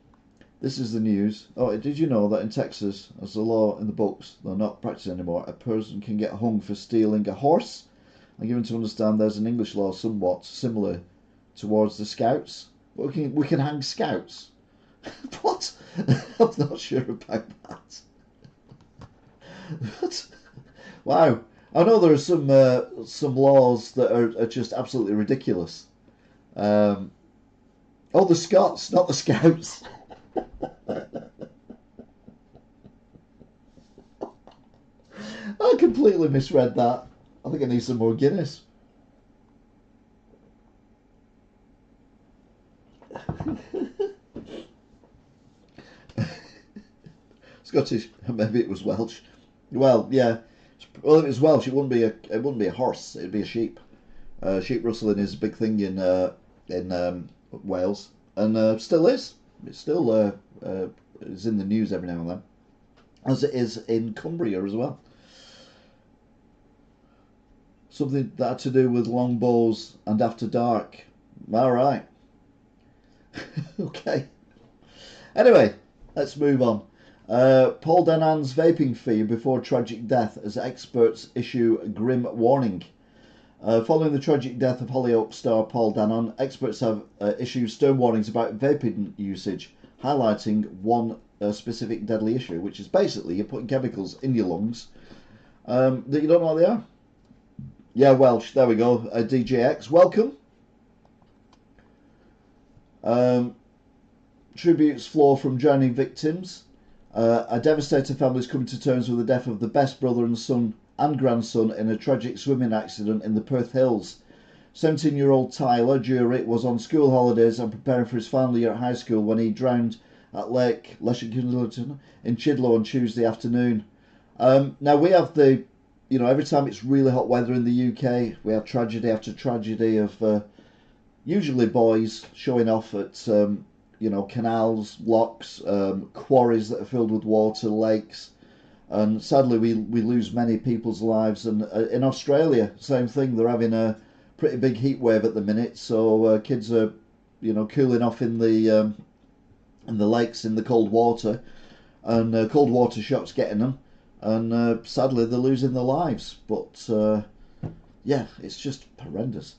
this is the news. Oh, did you know that in Texas, as the law in the books, they're not practicing anymore, a person can get hung for stealing a horse? I'm given to understand there's an English law somewhat similar towards the Scouts. We can hang Scouts. What? I'm not sure about that. But, wow. I know there are some laws that are just absolutely ridiculous. Oh, the Scots, not the Scouts. I completely misread that. I think I need some more Guinness. Scottish, maybe it was Welsh. Well, yeah. Well, if it was Welsh, it wouldn't be a horse. It'd be a sheep. Sheep rustling is a big thing in Wales, and still is. It still is in the news every now and then, as it is in Cumbria as well. Something that had to do with longbows and after dark. All right. Okay. Anyway, let's move on. Paul Denan's vaping fee before tragic death as experts issue grim warning. Following the tragic death of Hollyoaks star Paul Danon, experts have issued stern warnings about vaping usage, highlighting one specific deadly issue, which is basically you're putting chemicals in your lungs that you don't know what they are. Yeah, Welsh, there we go. DJX, welcome. Tributes flow from drowning victims. A devastated family is coming to terms with the death of the best brother and son and grandson in a tragic swimming accident in the Perth Hills. 17-year-old Tyler Jury was on school holidays and preparing for his final year at high school when he drowned at Lake Leisure in Chidlow on Tuesday afternoon. Now we have every time it's really hot weather in the UK, we have tragedy after tragedy of usually boys showing off at canals, locks, quarries that are filled with water, lakes, and sadly we lose many people's lives. And in Australia, same thing. They're having a pretty big heat wave at the minute, so kids are cooling off in the lakes in the cold water, and cold water shocks getting them, and sadly they're losing their lives. But yeah, it's just horrendous.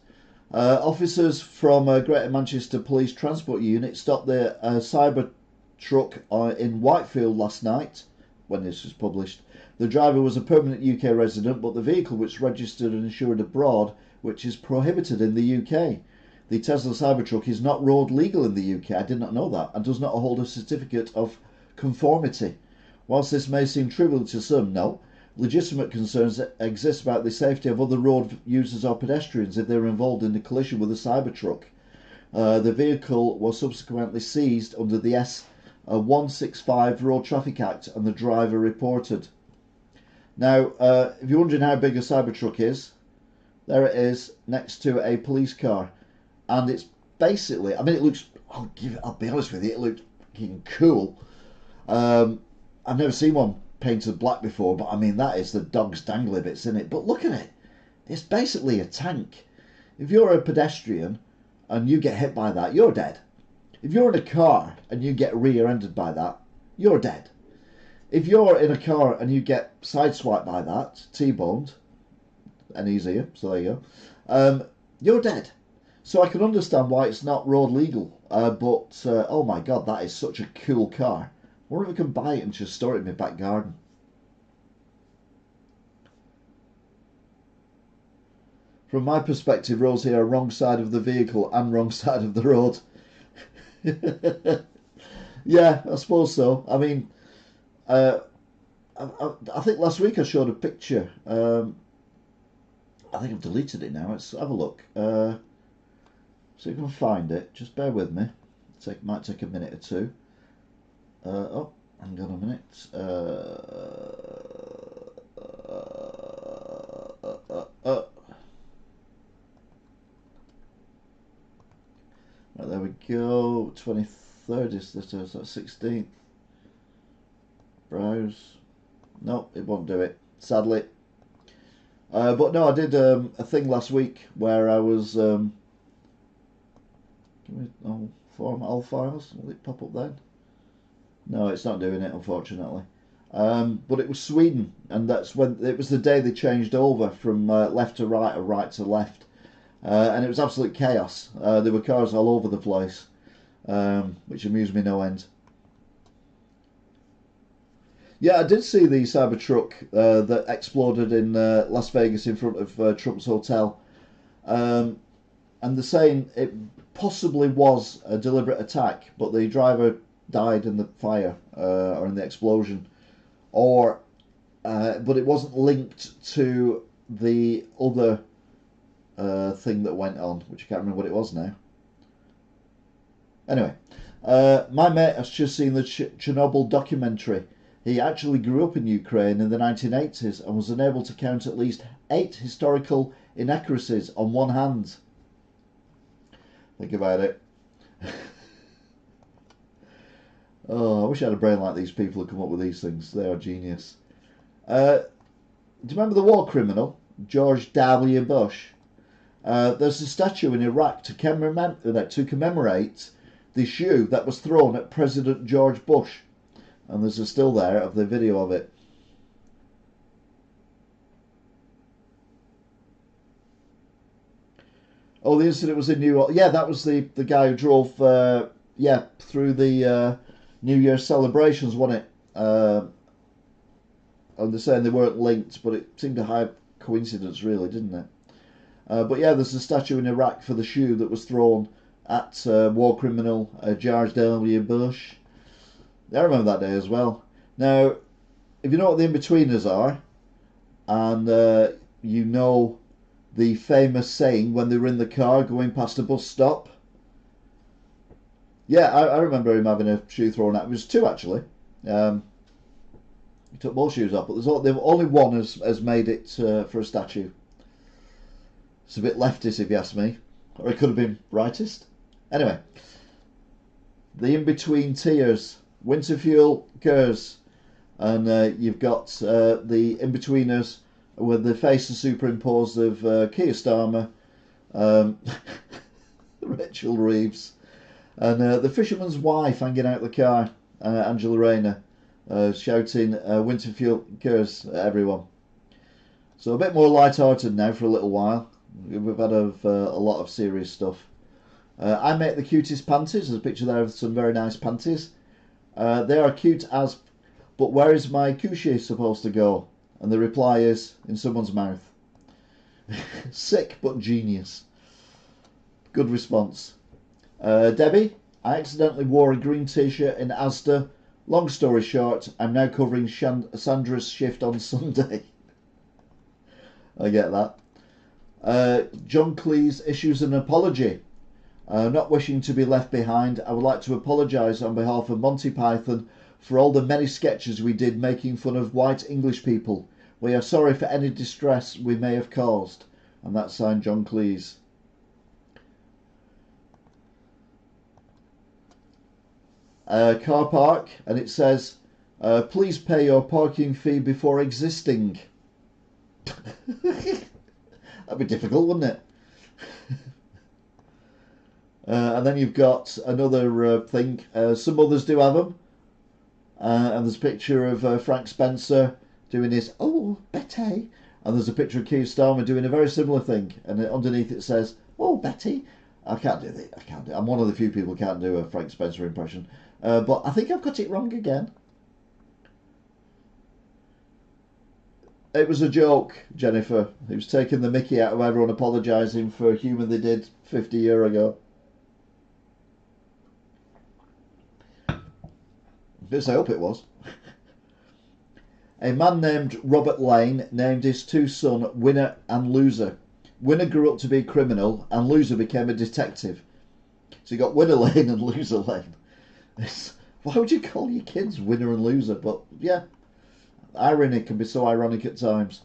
Officers from Greater Manchester Police Transport Unit stopped the cyber truck in Whitefield last night when this was published. The driver was a permanent UK resident, but the vehicle was registered and insured abroad, which is prohibited in the UK. The Tesla Cybertruck is not road legal in the UK, I did not know that, and does not hold a certificate of conformity. Whilst this may seem trivial to some, no, legitimate concerns exist about the safety of other road users or pedestrians if they were involved in a collision with a Cybertruck. The vehicle was subsequently seized under the S165 Road Traffic Act and the driver reported. Now, if you're wondering how big a Cybertruck is, there it is next to a police car. And it's basically, I mean, it looks, I'll be honest with you, it looks fucking cool. I've never seen one painted black before, but I mean, that is the dog's dangly bits in it. But look at it. It's basically a tank. If you're a pedestrian and you get hit by that, you're dead. If you're in a car and you get rear-ended by that, you're dead. if you're in a car and you get sideswiped by that, T-boned, and easier, so there you go, you're dead. So I can understand why it's not road legal, but oh my god, that is such a cool car. I wonder if I can buy it and just store it in my back garden. From my perspective, roads here are wrong side of the vehicle and wrong side of the road. Yeah, I suppose so. I mean, I think last week I showed a picture. I think I've deleted it now. Let's have a look. See if I can find it. Just bear with me. Might take a minute or two. Oh, hang on a minute. Right, there we go. 23rd is this, 16th. Browse. Nope, it won't do it, sadly. But no, I did a thing last week where I was form all files. Will it pop up then? No, it's not doing it, unfortunately. But it was Sweden, and that's when it was the day they changed over from left to right or right to left, and it was absolute chaos. There were cars all over the place, which amused me no end. Yeah, I did see the Cybertruck that exploded in Las Vegas in front of Trump's hotel. And they're saying it possibly was a deliberate attack, but the driver died in the fire or in the explosion. But it wasn't linked to the other thing that went on, which I can't remember what it was now. Anyway, my mate has just seen the Chernobyl documentary. He actually grew up in Ukraine in the 1980s and was unable to count at least 8 historical inaccuracies on one hand. Think about it. Oh, I wish I had a brain like these people who come up with these things. They are genius. Do you remember the war criminal, George W. Bush? There's a statue in Iraq to commemorate the shoe that was thrown at President George Bush. And there's a still there of the video of it. Oh, the incident was in New York. Yeah, that was the guy who drove through the New Year's celebrations, wasn't it? And they're saying they weren't linked, but it seemed a high coincidence, really, didn't it? But yeah, there's a statue in Iraq for the shoe that was thrown at war criminal George W. Bush. I remember that day as well. Now, if you know what the in-betweeners are, and you know the famous saying when they were in the car going past a bus stop. Yeah, I remember him having a shoe thrown at him. It was 2 actually. He took both shoes off, but only one has made it for a statue. It's a bit leftist if you ask me, or it could have been rightist. Anyway, the in-between tiers. Winter fuel, Gers, and you've got the in-betweeners with the faces superimposed of Keir Starmer, Rachel Reeves, and the fisherman's wife hanging out the car, Angela Rayner, shouting winter fuel, Gers at everyone. So a bit more light-hearted now for a little while. We've had a lot of serious stuff. I make the cutest panties. There's a picture there of some very nice panties. They are cute as, but where is my coochie supposed to go? And the reply is, in someone's mouth. Sick but genius. Good response. Debbie, I accidentally wore a green t-shirt in Asda. Long story short, I'm now covering Sandra's shift on Sunday. I get that. John Cleese issues an apology. Not wishing to be left behind, I would like to apologise on behalf of Monty Python for all the many sketches we did making fun of white English people. We are sorry for any distress we may have caused. And that's signed John Cleese. Car park, and it says, please pay your parking fee before existing. That'd be difficult, wouldn't it? And then you've got another thing. Some others do have them. and there's a picture of Frank Spencer doing this, "Oh, Betty," and there's a picture of Keir Starmer doing a very similar thing, and underneath it says, "Oh, Betty." I can't do it. I can't do it. I'm one of the few people who can't do a Frank Spencer impression, but I think I've got it wrong again. It was a joke, Jennifer. He was taking the mickey out of everyone apologising for humour they did 50 years ago. Yes, I hope it was. A man named Robert Lane named his two sons Winner and Loser. Winner grew up to be a criminal and Loser became a detective. So you got Winner Lane and Loser Lane. Why would you call your kids Winner and Loser? But yeah, irony can be so ironic at times.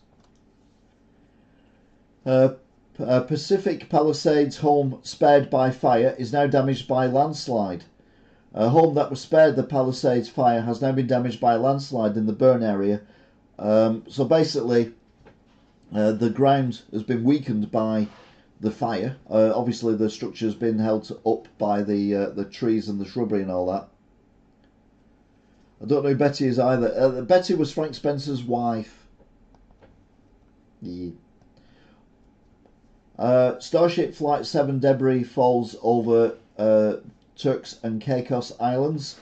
Pacific Palisades home spared by fire is now damaged by landslide. A home that was spared the Palisades fire has now been damaged by a landslide in the burn area. So basically, the ground has been weakened by the fire. Obviously, the structure has been held up by the trees and the shrubbery and all that. I don't know who Betty is either. Betty was Frank Spencer's wife. Yeah. Starship Flight 7 debris falls over Turks and Caicos Islands.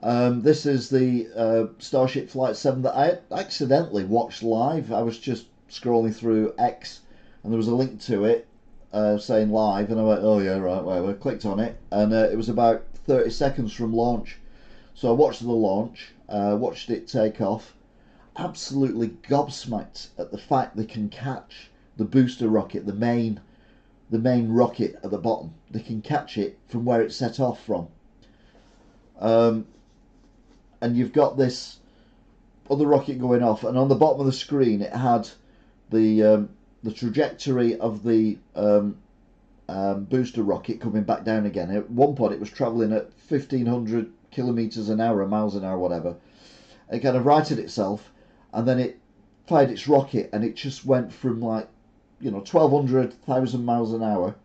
This is the Starship Flight 7 that I accidentally watched live. I was just scrolling through X and there was a link to it saying live, and I went, oh yeah, right, whatever. Clicked on it, and it was about 30 seconds from launch. So I watched the launch, watched it take off, absolutely gobsmacked at the fact they can catch the booster rocket, the main rocket at the bottom. They can catch it from where it set off from. And you've got this other rocket going off, and on the bottom of the screen it had the trajectory of the booster rocket coming back down again. At one point it was travelling at 1500 kilometers an hour, miles an hour, whatever. It kind of righted itself, and then it fired its rocket, and it just went from 1,200 miles an hour,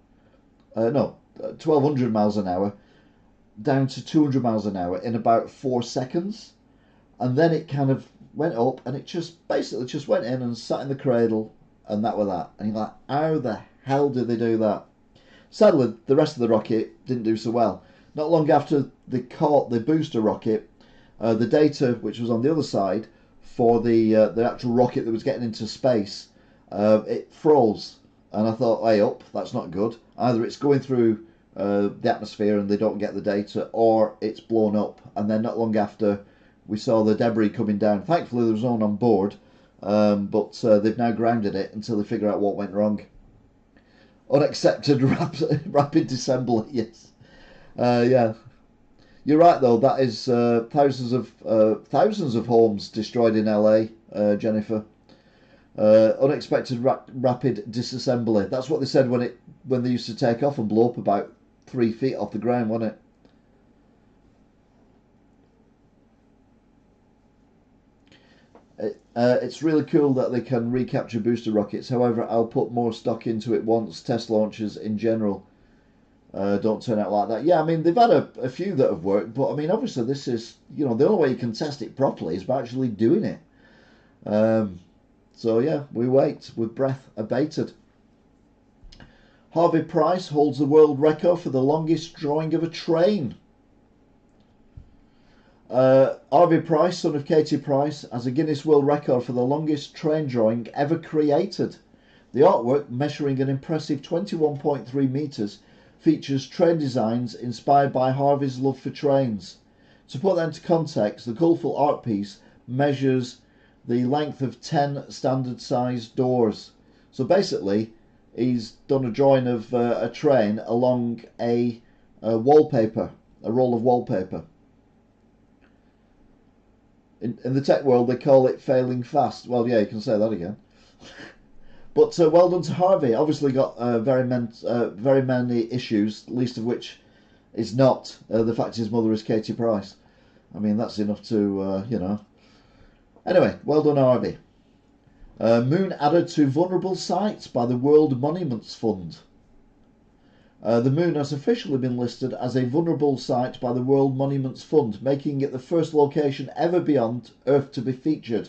1,200 miles an hour, down to 200 miles an hour in about 4 seconds. And then it kind of went up, and it just basically just went in and sat in the cradle, and that was that. And you're like, how the hell did they do that? Sadly, the rest of the rocket didn't do so well. Not long after they caught the booster rocket, the data which was on the other side for the actual rocket that was getting into space, it froze. And I thought, hey up, that's not good. Either it's going through the atmosphere and they don't get the data, or it's blown up. And then not long after, we saw the debris coming down. Thankfully there was no one on board, but they've now grounded it until they figure out what went wrong. Unaccepted rapid disassembly, yes. Yeah, you're right though. That is thousands of homes destroyed in LA, Jennifer. Unexpected rapid disassembly. That's what they said when they used to take off and blow up about 3 feet off the ground, wasn't it? It's really cool that they can recapture booster rockets. However, I'll put more stock into it once test launches in general don't turn out like that. Yeah, I mean, they've had a few that have worked, but I mean, obviously this is, the only way you can test it properly is by actually doing it. So yeah, we wait with breath abated. Harvey Price holds the world record for the longest drawing of a train. Harvey Price, son of Katie Price, has a Guinness World Record for the longest train drawing ever created. The artwork, measuring an impressive 21.3 metres, features train designs inspired by Harvey's love for trains. To put that into context, the colourful art piece measures the length of 10 standard-sized doors. So basically, he's done a drawing of a train along a wallpaper, a roll of wallpaper. In the tech world, they call it failing fast. Well, yeah, you can say that again. But well done to Harvey. Obviously got very many issues, least of which is not the fact his mother is Katie Price. I mean, that's enough to, Anyway, well done, Harvey. Moon added to vulnerable sites by the World Monuments Fund. The moon has officially been listed as a vulnerable site by the World Monuments Fund, making it the first location ever beyond Earth to be featured.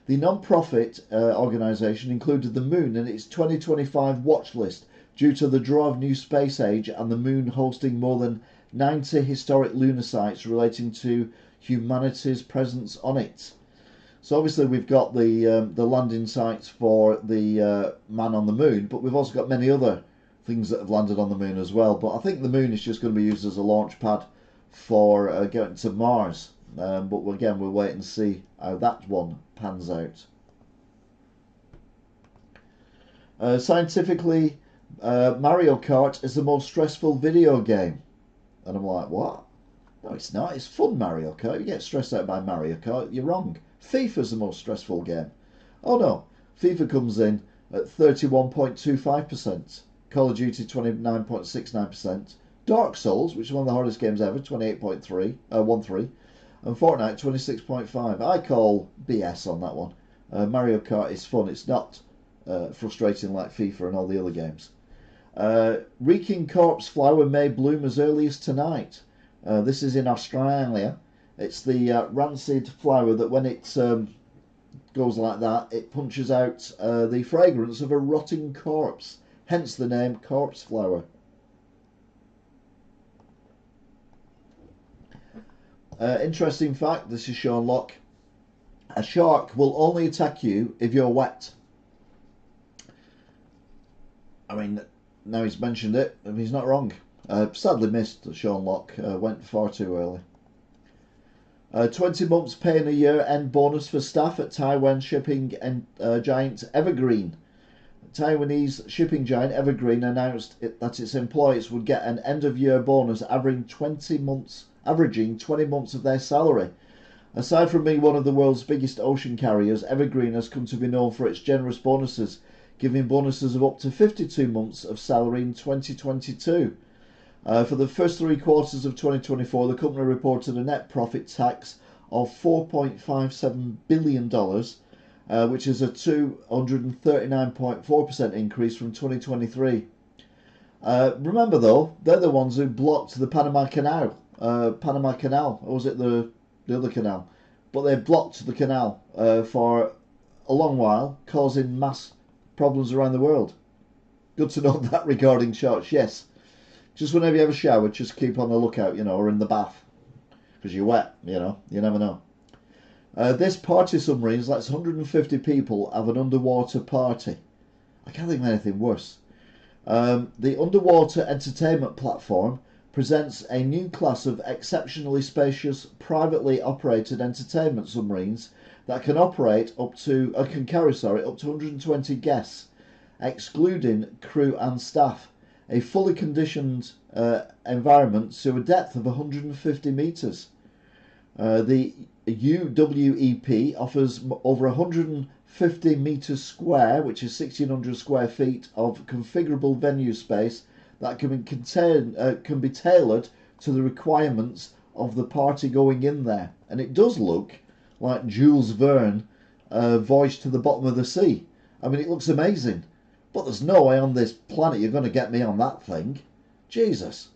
The non-profit organisation included the moon in its 2025 watch list due to the draw of new space age and the moon hosting more than 90 historic lunar sites relating to humanity's presence on it. So obviously we've got the landing sites for the man on the moon, but we've also got many other things that have landed on the moon as well. But I think the moon is just going to be used as a launch pad for getting to Mars. But again, we'll wait and see how that one pans out. Scientifically, Mario Kart is the most stressful video game. And I'm like, what? No, it's not. It's fun, Mario Kart. You get stressed out by Mario Kart, you're wrong. FIFA's the most stressful game. Oh no, FIFA comes in at 31.25%. Call of Duty 29.69%. Dark Souls, which is one of the hardest games ever, 28.13. And Fortnite 26.5. I call BS on that one. Mario Kart is fun. It's not frustrating like FIFA and all the other games. Reeking corpse flower may bloom as early as tonight. This is in Australia. It's the rancid flower that when it goes like that, it punches out the fragrance of a rotting corpse. Hence the name corpse flower. Interesting fact, this is Sean Locke. A shark will only attack you if you're wet. I mean, now he's mentioned it, he's not wrong. Sadly missed, Sean Locke. Went far too early. 20 months pay in a year end bonus for staff at Taiwan shipping giant Evergreen. Taiwanese shipping giant Evergreen announced that its employees would get an end-of-year bonus averaging 20 months of their salary. Aside from being one of the world's biggest ocean carriers, Evergreen has come to be known for its generous bonuses, giving bonuses of up to 52 months of salary in 2022. For the first 3 quarters of 2024, the company reported a net profit tax of $4.57 billion, which is a 239.4% increase from 2023. Remember though, they're the ones who blocked the Panama Canal. Or was it the other canal? But they blocked the canal for a long while, causing mass problems around the world. Good to know that regarding sharks, yes. Just whenever you have a shower, just keep on the lookout, or in the bath. Because you're wet, you never know. This party submarines lets 150 people have an underwater party. I can't think of anything worse. The underwater entertainment platform presents a new class of exceptionally spacious, privately operated entertainment submarines that can carry up to 120 guests, excluding crew and staff. A fully conditioned environment to a depth of 150 metres. The UWEP offers over 150 metres square, which is 1,600 square feet of configurable venue space that can be tailored to the requirements of the party going in there. And it does look like Jules Verne Voyage to the Bottom of the Sea. I mean, it looks amazing. But there's no way on this planet you're going to get me on that thing. Jesus.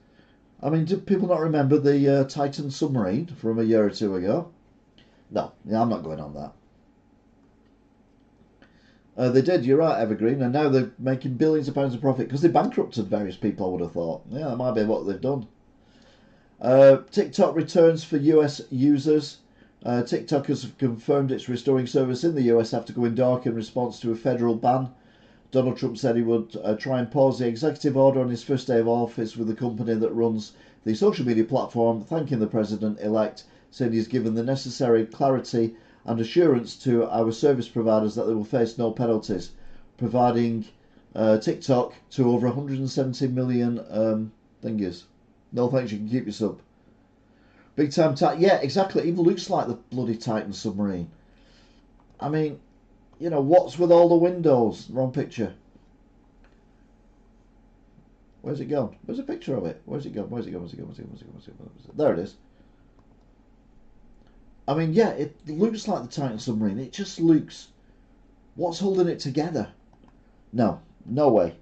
I mean, do people not remember the Titan submarine from a year or two ago? No, I'm not going on that. They did, you're right, Evergreen, and now they're making billions of pounds of profit because they bankrupted various people, I would have thought. Yeah, that might be what they've done. TikTok returns for US users. TikTok has confirmed it's restoring service in the US after going dark in response to a federal ban. Donald Trump said he would try and pause the executive order on his first day of office with the company that runs the social media platform, thanking the president-elect, saying he's given the necessary clarity and assurance to our service providers that they will face no penalties, providing TikTok to over 170 million thingies. No thanks, you can keep your sub. Big time yeah, exactly. It even looks like the bloody Titan submarine. I mean, what's with all the windows? Wrong picture. Where's it gone? Where's a picture of it? Where's it gone? There it is. I mean, yeah, it looks like the Titan submarine. It just looks... What's holding it together? No way.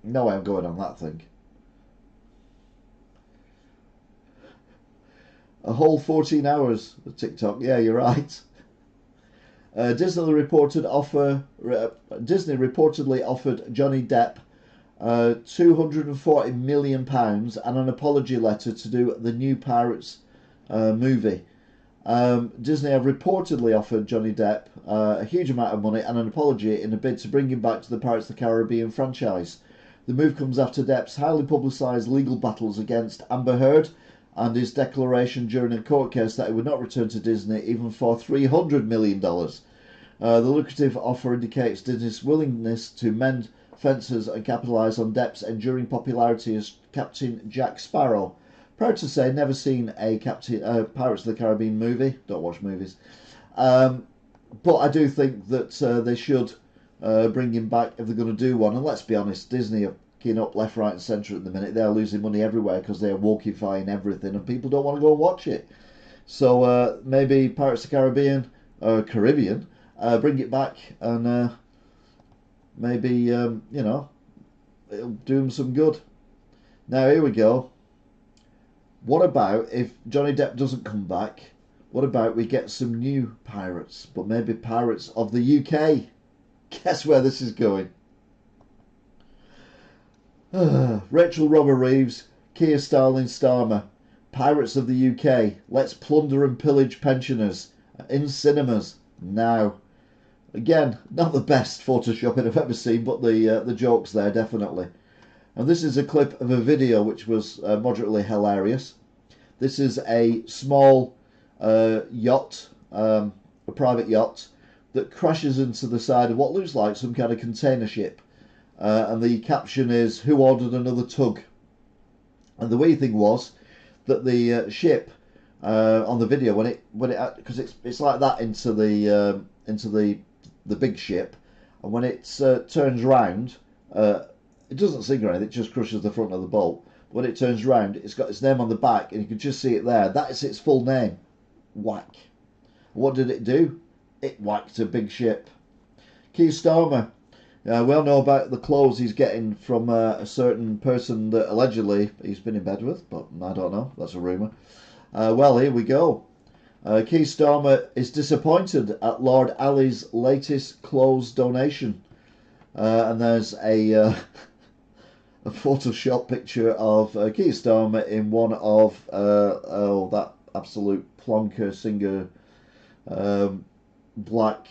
No way I'm going on that thing. A whole 14 hours of TikTok. Yeah, you're right. Disney reportedly offered Johnny Depp £240 million and an apology letter to do the new Pirates movie. Disney have reportedly offered Johnny Depp a huge amount of money and an apology in a bid to bring him back to the Pirates of the Caribbean franchise. The move comes after Depp's highly publicised legal battles against Amber Heard and his declaration during a court case that he would not return to Disney even for $300 million. The lucrative offer indicates Disney's willingness to mend fences and capitalise on Depp's enduring popularity as Captain Jack Sparrow. Proud to say, never seen a Pirates of the Caribbean movie. Don't watch movies. But I do think that they should bring him back if they're going to do one. And let's be honest, Disney are keying up left, right and centre at the minute. They're losing money everywhere because they're wokeifying everything and people don't want to go and watch it. So maybe Pirates of the Caribbean, bring it back and maybe, it'll do them some good. Now, here we go. What about if Johnny Depp doesn't come back? What about we get some new pirates, but maybe pirates of the UK? Guess where this is going? Rachel Robert Reeves, Keir Starmer, Pirates of the UK. Let's plunder and pillage pensioners in cinemas now. Again, not the best photoshopping I've ever seen, but the jokes there definitely. And this is a clip of a video which was moderately hilarious. This is a small yacht, a private yacht, that crashes into the side of what looks like some kind of container ship. And the caption is, "Who ordered another tug?" And the weird thing was that the ship on the video, when it because it's like that into the big ship, and when it turns round. It doesn't sink or anything, it just crushes the front of the boat. When it turns round, it's got its name on the back, and you can just see it there. That is its full name. Whack. What did it do? It whacked a big ship. Keir Starmer. We all know about the clothes he's getting from a certain person that allegedly he's been in bed with, but I don't know. That's a rumour. Well, here we go. Keir Starmer is disappointed at Lord Ali's latest clothes donation. And there's a Photoshop picture of Keir Starmer in one of that absolute plonker singer black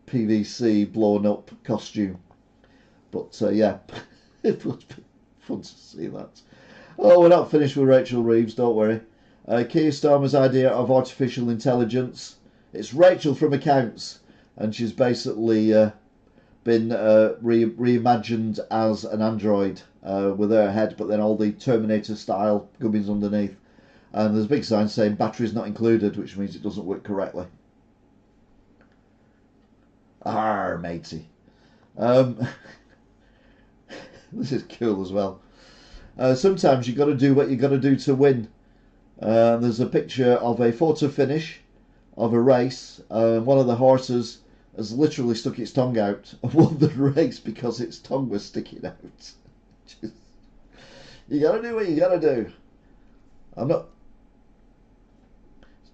PVC blown up costume. But yeah, it would be fun to see that. Oh, we're not finished with Rachel Reeves, don't worry. Keir Starmer's idea of artificial intelligence. It's Rachel from Accounts, and she's basically been reimagined as an android with her head, but then all the Terminator style gubbins underneath, and there's a big sign saying batteries not included, which means it doesn't work correctly. Matey. This is cool as well. Sometimes you got to do what you got to do to win. There's a picture of a photo finish of a race. One of the horses has literally stuck its tongue out and won the race because its tongue was sticking out. You gotta do what you gotta do. I'm not.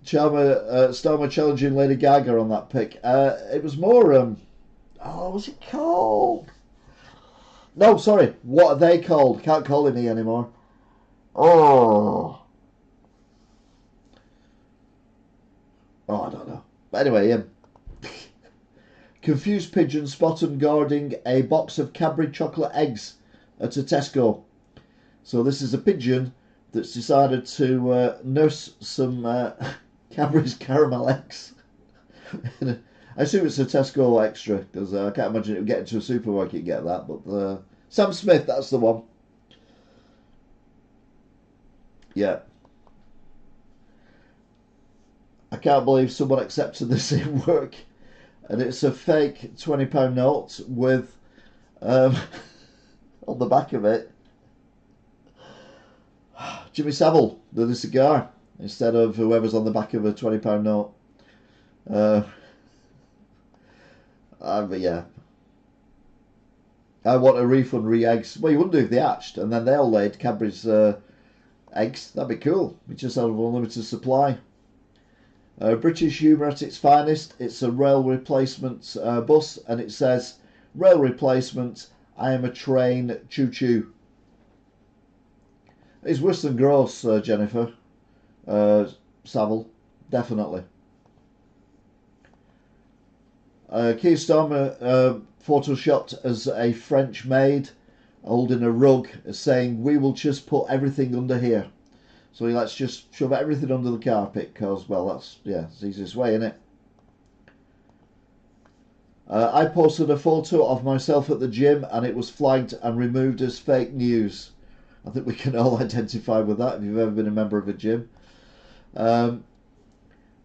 Starmer challenging Lady Gaga on that pic. It was more. What was it called? No, sorry. What are they called? Can't call him he anymore. Oh, I don't know. But anyway, confused pigeon spotted guarding a box of Cadbury chocolate eggs at a Tesco. So this is a pigeon that's decided to nurse some Cadbury's caramel eggs. I assume it's a Tesco extra, because I can't imagine it would get into a supermarket and get that. But Sam Smith, that's the one. Yeah. I can't believe someone accepted this in work. And it's a fake £20 note with, on the back of it, Jimmy Savile, the cigar, instead of whoever's on the back of a £20 note. But yeah. I want a refund re-eggs. Well, you wouldn't do if they hatched and then they all laid Cadbury's eggs. That'd be cool. We just have an unlimited supply. British humour at its finest. It's a rail replacement bus, and it says, "Rail replacement, I am a train, choo-choo." It's worse than gross, Jennifer. Savile, definitely. Keir Starmer photoshopped as a French maid holding a rug, saying, "We will just put everything under here." So let's just shove everything under the carpet, because, well, that's, yeah, it's the easiest way, isn't it? I posted a photo of myself at the gym and it was flagged and removed as fake news. I think we can all identify with that if you've ever been a member of a gym. My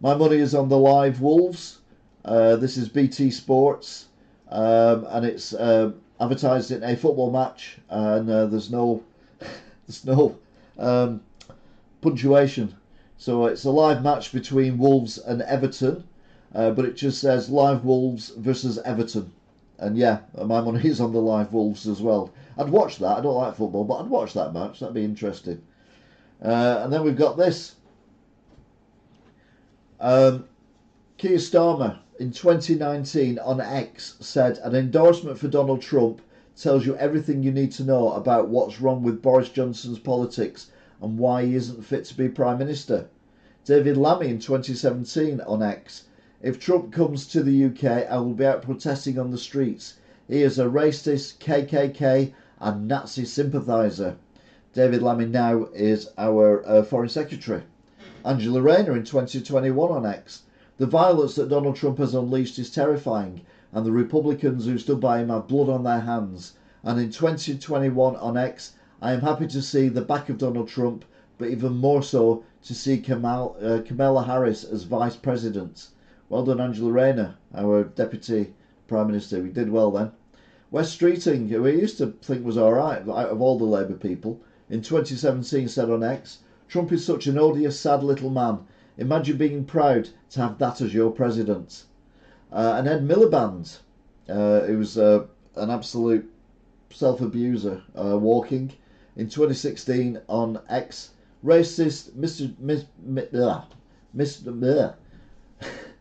money is on the live Wolves. This is BT Sports, and it's advertised in a football match, and there's no punctuation. So it's a live match between Wolves and Everton, but it just says live Wolves versus Everton. And yeah, my money is on the live Wolves as well. I'd watch that. I don't like football, but I'd watch that match. That'd be interesting. And then we've got this. Keir Starmer in 2019 on X said, "An endorsement for Donald Trump tells you everything you need to know about what's wrong with Boris Johnson's politics and why he isn't fit to be Prime Minister." David Lammy in 2017 on X, "If Trump comes to the UK, I will be out protesting on the streets. He is a racist, KKK and Nazi sympathiser." David Lammy now is our Foreign Secretary. Angela Rayner in 2021 on X, "The violence that Donald Trump has unleashed is terrifying, and the Republicans who stood by him have blood on their hands." And in 2021 on X, "I am happy to see the back of Donald Trump, but even more so to see Kamala Harris as Vice President." Well done, Angela Rayner, our Deputy Prime Minister. We did well then. Wes Streeting, who we used to think was alright out of all the Labour people, in 2017 said on X, "Trump is such an odious, sad little man. Imagine being proud to have that as your president." And Ed Miliband, who was an absolute self-abuser, walking, in 2016 on X, "Racist,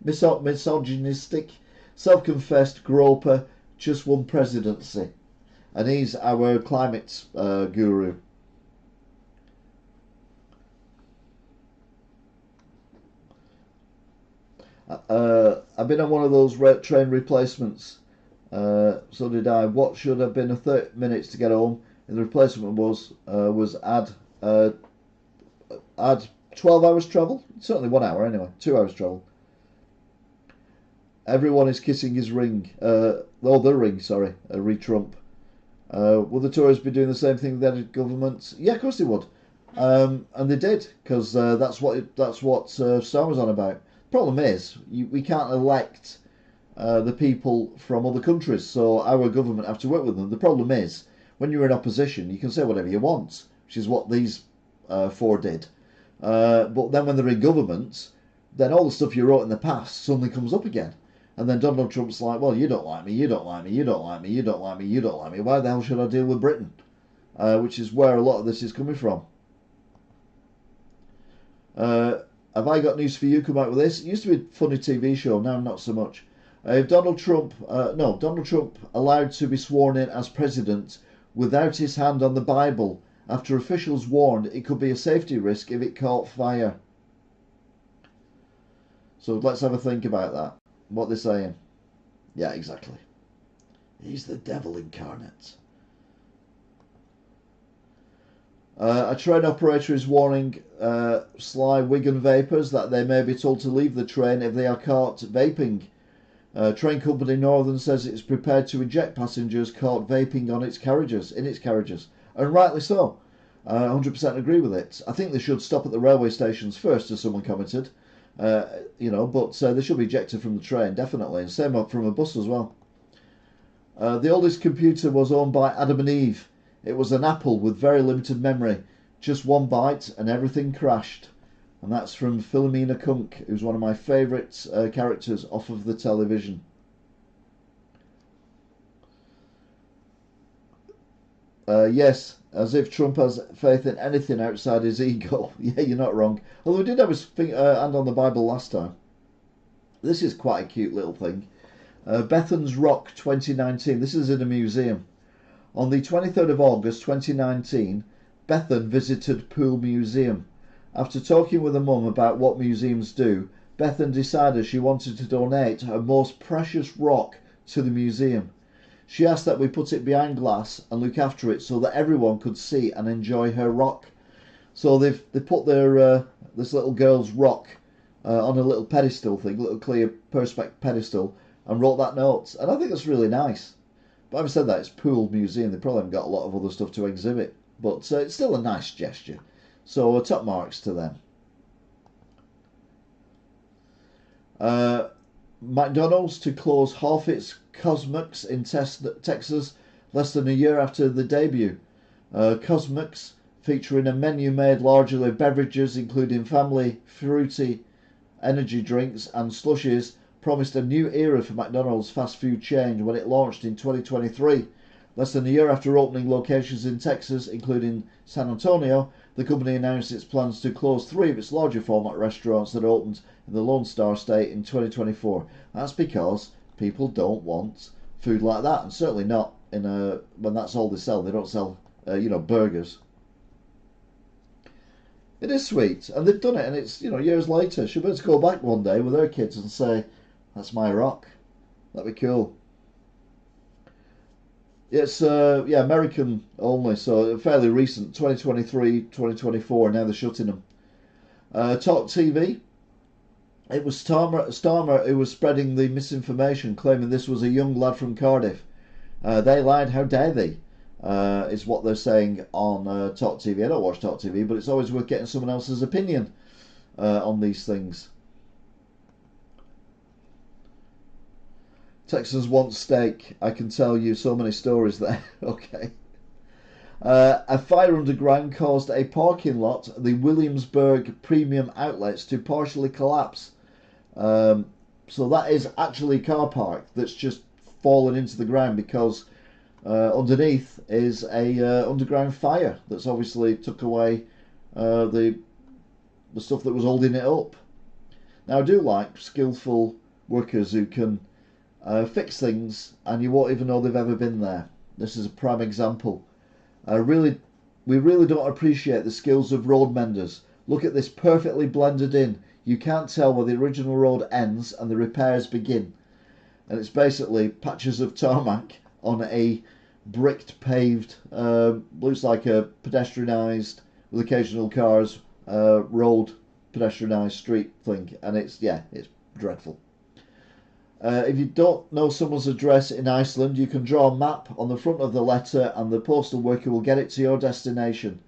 misogynistic, self-confessed groper, just won presidency." And he's our climate guru. I've been on one of those train replacements. So did I. What should have been 30 minutes to get home, and the replacement was add 12 hours travel. Certainly 1 hour anyway. 2 hours travel. Everyone is kissing his ring. The ring. Sorry, re-Trump. Will the Tories be doing the same thing with their governments? Yeah, of course they would. And they did, because that's what Starmer was on about. Problem is, we can't elect the people from other countries, so our government have to work with them. The problem is, when you're in opposition, you can say whatever you want, which is what these four did. But then when they're in government, then all the stuff you wrote in the past suddenly comes up again. And then Donald Trump's like, "Well, you don't like me, you don't like me, you don't like me, you don't like me, you don't like me. Why the hell should I deal with Britain?" Which is where a lot of this is coming from. Have I got news for you? Come out with this. It used to be a funny TV show, now not so much. Donald Trump allowed to be sworn in as president without his hand on the Bible after officials warned it could be a safety risk if it caught fire. So let's have a think about that. What they're saying. Yeah, exactly. He's the devil incarnate. A train operator is warning sly Wigan vapers that they may be told to leave the train if they are caught vaping. Train company Northern says it's prepared to eject passengers caught vaping in its carriages, and rightly so. 100% agree with it. I think they should stop at the railway stations first, as someone commented. But they should be ejected from the train, definitely, and same from a bus as well. The oldest computer was owned by Adam and Eve. It was an apple with very limited memory. Just one bite and everything crashed. And that's from Philomena Kunk, who's one of my favourite characters off of the television. Yes, as if Trump has faith in anything outside his ego. Yeah, you're not wrong. Although we did have his hand on the Bible last time. This is quite a cute little thing. Bethan's Rock 2019. This is in a museum. On the 23rd of August 2019, Bethan visited Poole Museum. After talking with her mum about what museums do, Bethan decided she wanted to donate her most precious rock to the museum. She asked that we put it behind glass and look after it so that everyone could see and enjoy her rock. So they put their this little girl's rock on a little pedestal thing, little clear perspex pedestal, and wrote that note. And I think that's really nice. But having said that, it's Poole Museum. They probably haven't got a lot of other stuff to exhibit, but it's still a nice gesture. So top marks to them. McDonald's to close half its Cosmos in Texas less than a year after the debut. Cosmos, featuring a menu made largely of beverages including family fruity energy drinks and slushies, promised a new era for McDonald's fast food chain when it launched in 2023. Less than a year after opening locations in Texas, including San Antonio, the company announced its plans to close 3 of its larger format restaurants that opened in the Lone Star State in 2024. That's because people don't want food like that, and certainly not when that's all they sell. They don't sell, burgers. It is sweet, and they've done it, and it's years later. She'll be able to go back one day with her kids and say, "That's my rock." That'd be cool. It's American only, so fairly recent, 2023, 2024. Now they're shutting them. Talk TV. It was Starmer who was spreading the misinformation, claiming this was a young lad from Cardiff. They lied. How dare they? Is what they're saying on Talk TV. I don't watch Talk TV, but it's always worth getting someone else's opinion on these things. Texans want steak. I can tell you so many stories there. Okay. A fire underground caused a parking lot, the Williamsburg Premium Outlets, to partially collapse. So that is actually a car park that's just fallen into the ground because underneath is a underground fire that's obviously took away the stuff that was holding it up. Now I do like skillful workers who can fix things and you won't even know they've ever been there. This is a prime example. We really don't appreciate the skills of road menders. Look at this, perfectly blended in. You can't tell where the original road ends and the repairs begin. And it's basically patches of tarmac on a bricked paved, looks like a pedestrianised, with occasional cars, road pedestrianised street thing. And it's dreadful. If you don't know someone's address in Iceland, you can draw a map on the front of the letter and the postal worker will get it to your destination.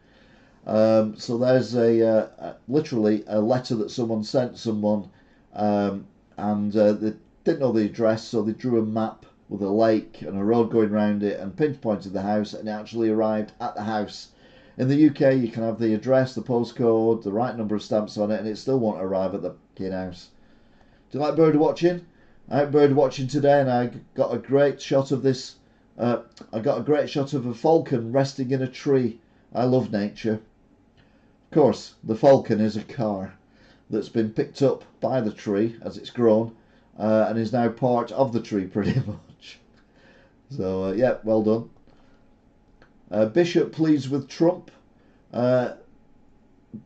So there's literally a letter that someone sent someone, and they didn't know the address, so they drew a map with a lake and a road going around it and pinpointed the house, and it actually arrived at the house. In the UK, you can have the address, the postcode, the right number of stamps on it, and it still won't arrive at the house. Do you like bird watching? I went bird watching today, and I got a great shot of this. I got a great shot of a falcon resting in a tree. I love nature. Of course, the falcon is a car that's been picked up by the tree as it's grown, and is now part of the tree pretty much. So yeah, well done. Bishop pleads with Trump.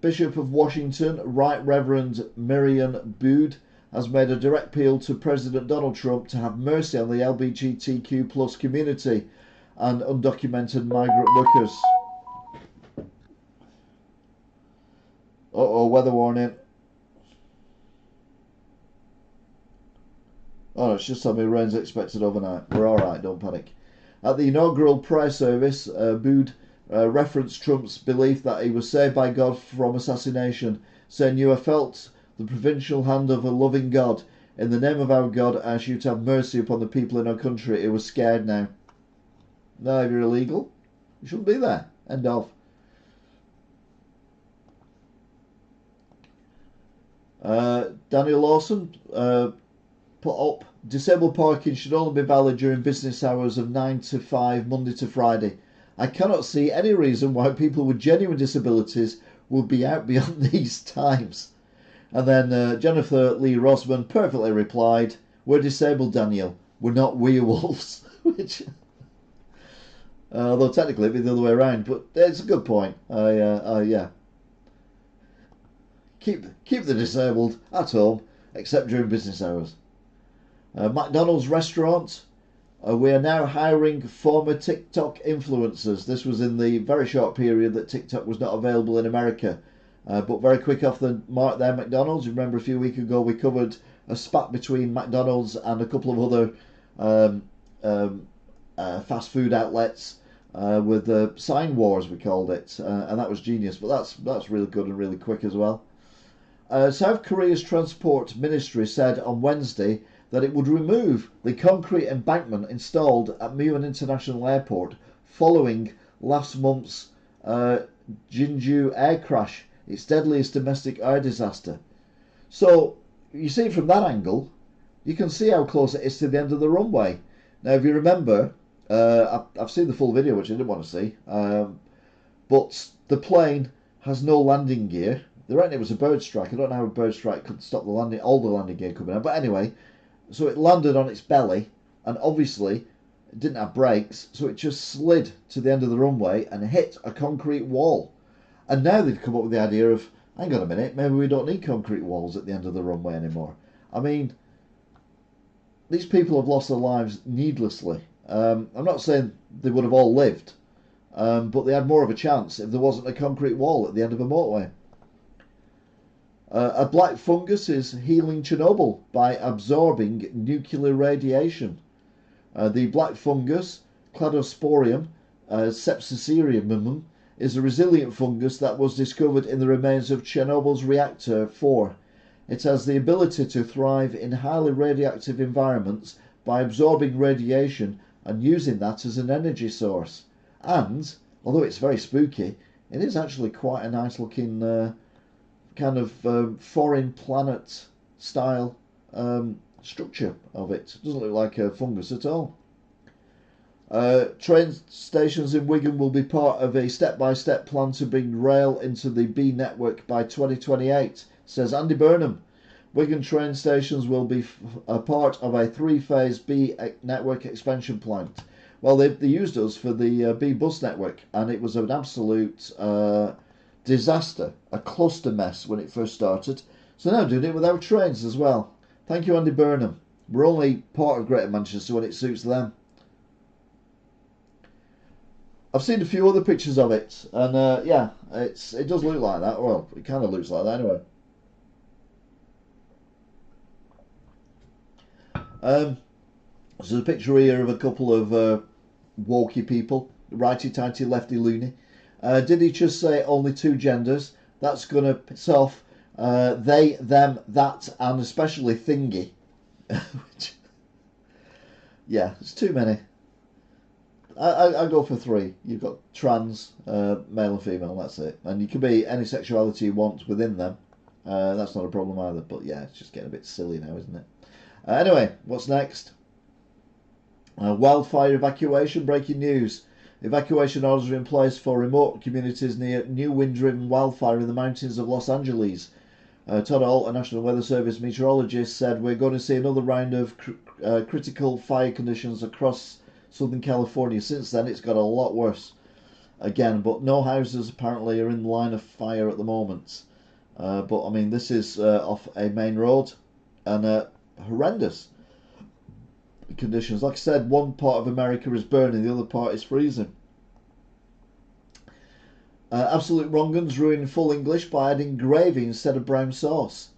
Bishop of Washington, Right Reverend Miriam Bood, has made a direct appeal to President Donald Trump to have mercy on the LGBTQ plus community and undocumented migrant workers. Weather warning. Oh, it's just telling me rain's expected overnight. We're alright, don't panic. At the inaugural prayer service, Bood referenced Trump's belief that he was saved by God from assassination, saying, "You have felt the providential hand of a loving God. In the name of our God, I ask you to have mercy upon the people in our country who are scared now." No, if you're illegal, you shouldn't be there. End of. Daniel Lawson put up, disabled parking should only be valid during business hours of 9 to 5, Monday to Friday. I cannot see any reason why people with genuine disabilities would be out beyond these times. And then Jennifer Lee Rosman perfectly replied, "We're disabled, Daniel. We're not werewolves." Which, although technically it'd be the other way around, but it's a good point. Yeah. Keep the disabled at home, except during business hours. McDonald's restaurant. We are now hiring former TikTok influencers. This was in the very short period that TikTok was not available in America. But very quick off the mark there, McDonald's. You remember a few weeks ago we covered a spat between McDonald's and a couple of other fast food outlets with the sign wars, we called it. And that was genius. But that's really good and really quick as well. South Korea's transport ministry said on Wednesday that it would remove the concrete embankment installed at Muan International Airport following last month's Jeonju air crash, its deadliest domestic air disaster. So you see from that angle, you can see how close it is to the end of the runway. Now, if you remember, I've seen the full video, which I didn't want to see, but the plane has no landing gear. They reckon it was a bird strike. I don't know how a bird strike could stop the landing, all the landing gear coming out. But anyway, so it landed on its belly, and obviously it didn't have brakes, so it just slid to the end of the runway and hit a concrete wall. And now they've come up with the idea of, hang on a minute, maybe we don't need concrete walls at the end of the runway anymore. I mean, these people have lost their lives needlessly. I'm not saying they would have all lived, but they had more of a chance if there wasn't a concrete wall at the end of a motorway. A black fungus is healing Chernobyl by absorbing nuclear radiation. The black fungus, Cladosporium sepsicerium, is a resilient fungus that was discovered in the remains of Chernobyl's reactor 4. It has the ability to thrive in highly radioactive environments by absorbing radiation and using that as an energy source. And, although it's very spooky, it is actually quite a nice looking kind of foreign planet style structure of it. It doesn't look like a fungus at all. Train stations in Wigan will be part of a step-by-step plan to bring rail into the B network by 2028, says Andy Burnham. Wigan train stations will be a part of a three-phase B network expansion plan. Well, they used us for the B bus network, and it was an absolute disaster, a cluster mess when it first started. So now doing it without trains as well. Thank you, Andy Burnham. We're only part of Greater Manchester when it suits them. I've seen a few other pictures of it, and yeah, it does look like that. Well, it kind of looks like that anyway. There's a picture here of a couple of wokey people, righty-tighty, lefty-loony. Did he just say only two genders? That's going to piss off they, them, that, and especially thingy. Which, yeah, it's too many. I go for three. You've got trans, male and female, that's it. And you can be any sexuality you want within them. That's not a problem either. But yeah, it's just getting a bit silly now, isn't it? Anyway, what's next? Wildfire evacuation, breaking news. Evacuation orders are in place for remote communities near new wind-driven wildfire in the mountains of Los Angeles. Todd Holt, a National Weather Service meteorologist, said we're going to see another round of critical fire conditions across Southern California. Since then, it's got a lot worse again, but no houses apparently are in the line of fire at the moment. But I mean, this is off a main road, and horrendous conditions. Like I said, one part of America is burning, the other part is freezing. Absolute wrong-uns ruin full English by adding gravy instead of brown sauce.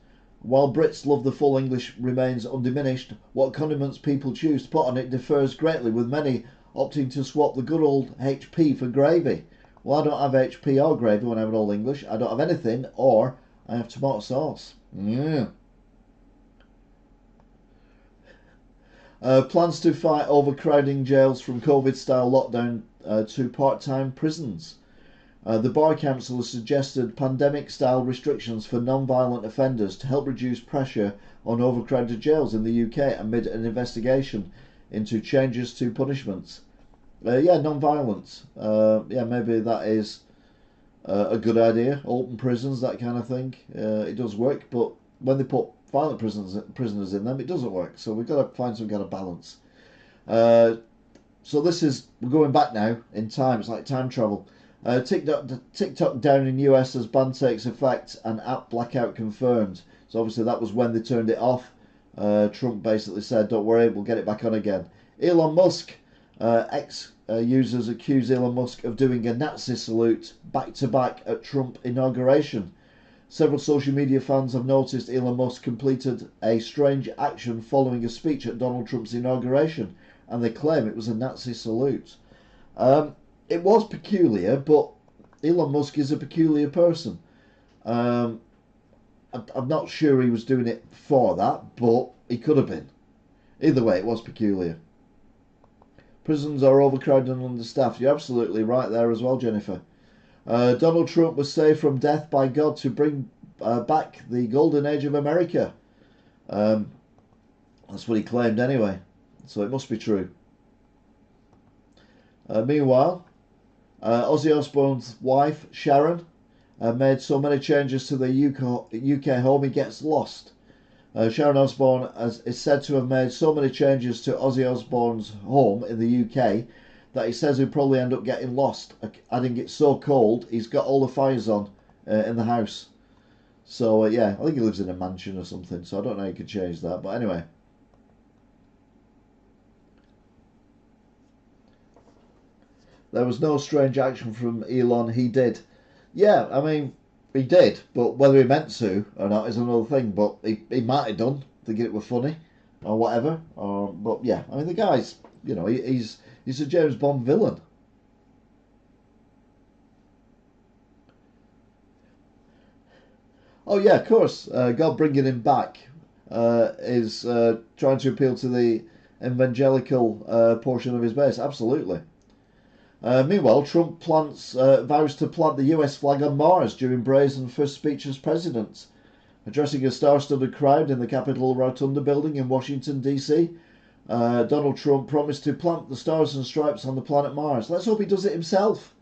While Brits love the full English remains undiminished, what condiments people choose to put on it differs greatly, with many opting to swap the good old HP for gravy. Well, I don't have HP or gravy when I have an Old English. I don't have anything, or I have tomato sauce. Yeah. Plans to fight overcrowding jails from COVID-style lockdown to part-time prisons. The Bar Council has suggested pandemic-style restrictions for non-violent offenders to help reduce pressure on overcrowded jails in the UK amid an investigation into changes to punishments. Yeah, non-violence. Yeah, maybe that is a good idea. Open prisons, that kind of thing. It does work, but when they put violent prisoners in them, it doesn't work. So we've got to find some kind of balance. Uh, so we're going back now in time. It's like time travel. TikTok down in US as ban takes effect and app blackout confirmed. So obviously that was when they turned it off. Trump basically said, "Don't worry, we'll get it back on again." Elon Musk, ex users accuse Elon Musk of doing a Nazi salute back to back at Trump inauguration. Several social media fans have noticed Elon Musk completed a strange action following a speech at Donald Trump's inauguration, and they claim it was a Nazi salute. It was peculiar, but Elon Musk is a peculiar person. Um, I'm not sure he was doing it for that, but he could have been. Either way, it was peculiar. Prisons are overcrowded and understaffed. You're absolutely right there as well, Jennifer. Donald Trump was saved from death by God to bring back the golden age of America. Um, that's what he claimed anyway, so it must be true. Meanwhile, Ozzy Osbourne's wife, Sharon, made so many changes to the UK home he gets lost. Sharon Osbourne is said to have made so many changes to Ozzy Osbourne's home in the UK that he says he'll probably end up getting lost, adding it's so cold he's got all the fires on in the house. So yeah, I think he lives in a mansion or something, so I don't know how you could change that, but anyway. There was no strange action from Elon, he did. Yeah, I mean, he did, but whether he meant to or not is another thing, but he might have done, thinking it were funny, or whatever. But yeah, I mean, the guy's, he's a James Bond villain. Oh yeah, of course. God bringing him back is trying to appeal to the evangelical portion of his base. Absolutely. Meanwhile, Trump vows to plant the US flag on Mars during brazen first speech as president. Addressing a star-studded crowd in the Capitol Rotunda building in Washington, D.C., Donald Trump promised to plant the stars and stripes on the planet Mars. Let's hope he does it himself.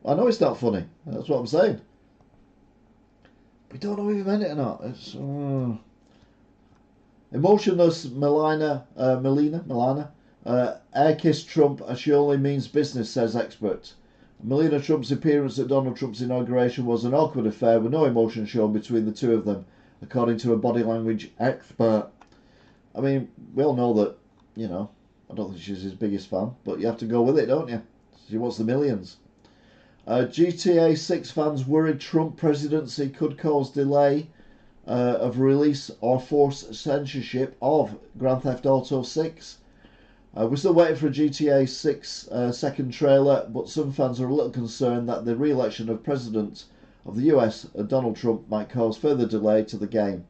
I know it's not funny. That's what I'm saying. We don't know if he meant it or not. It's emotionless Melania, air kissed Trump as she only means business, says expert. Melania Trump's appearance at Donald Trump's inauguration was an awkward affair with no emotion shown between the two of them, according to a body language expert. I mean, we all know that, I don't think she's his biggest fan, but you have to go with it, don't you? She wants the millions. GTA 6 fans worried Trump presidency could cause delay of release or force censorship of Grand Theft Auto 6. We're still waiting for a GTA 6 second trailer, but some fans are a little concerned that the re-election of President of the US, Donald Trump, might cause further delay to the game.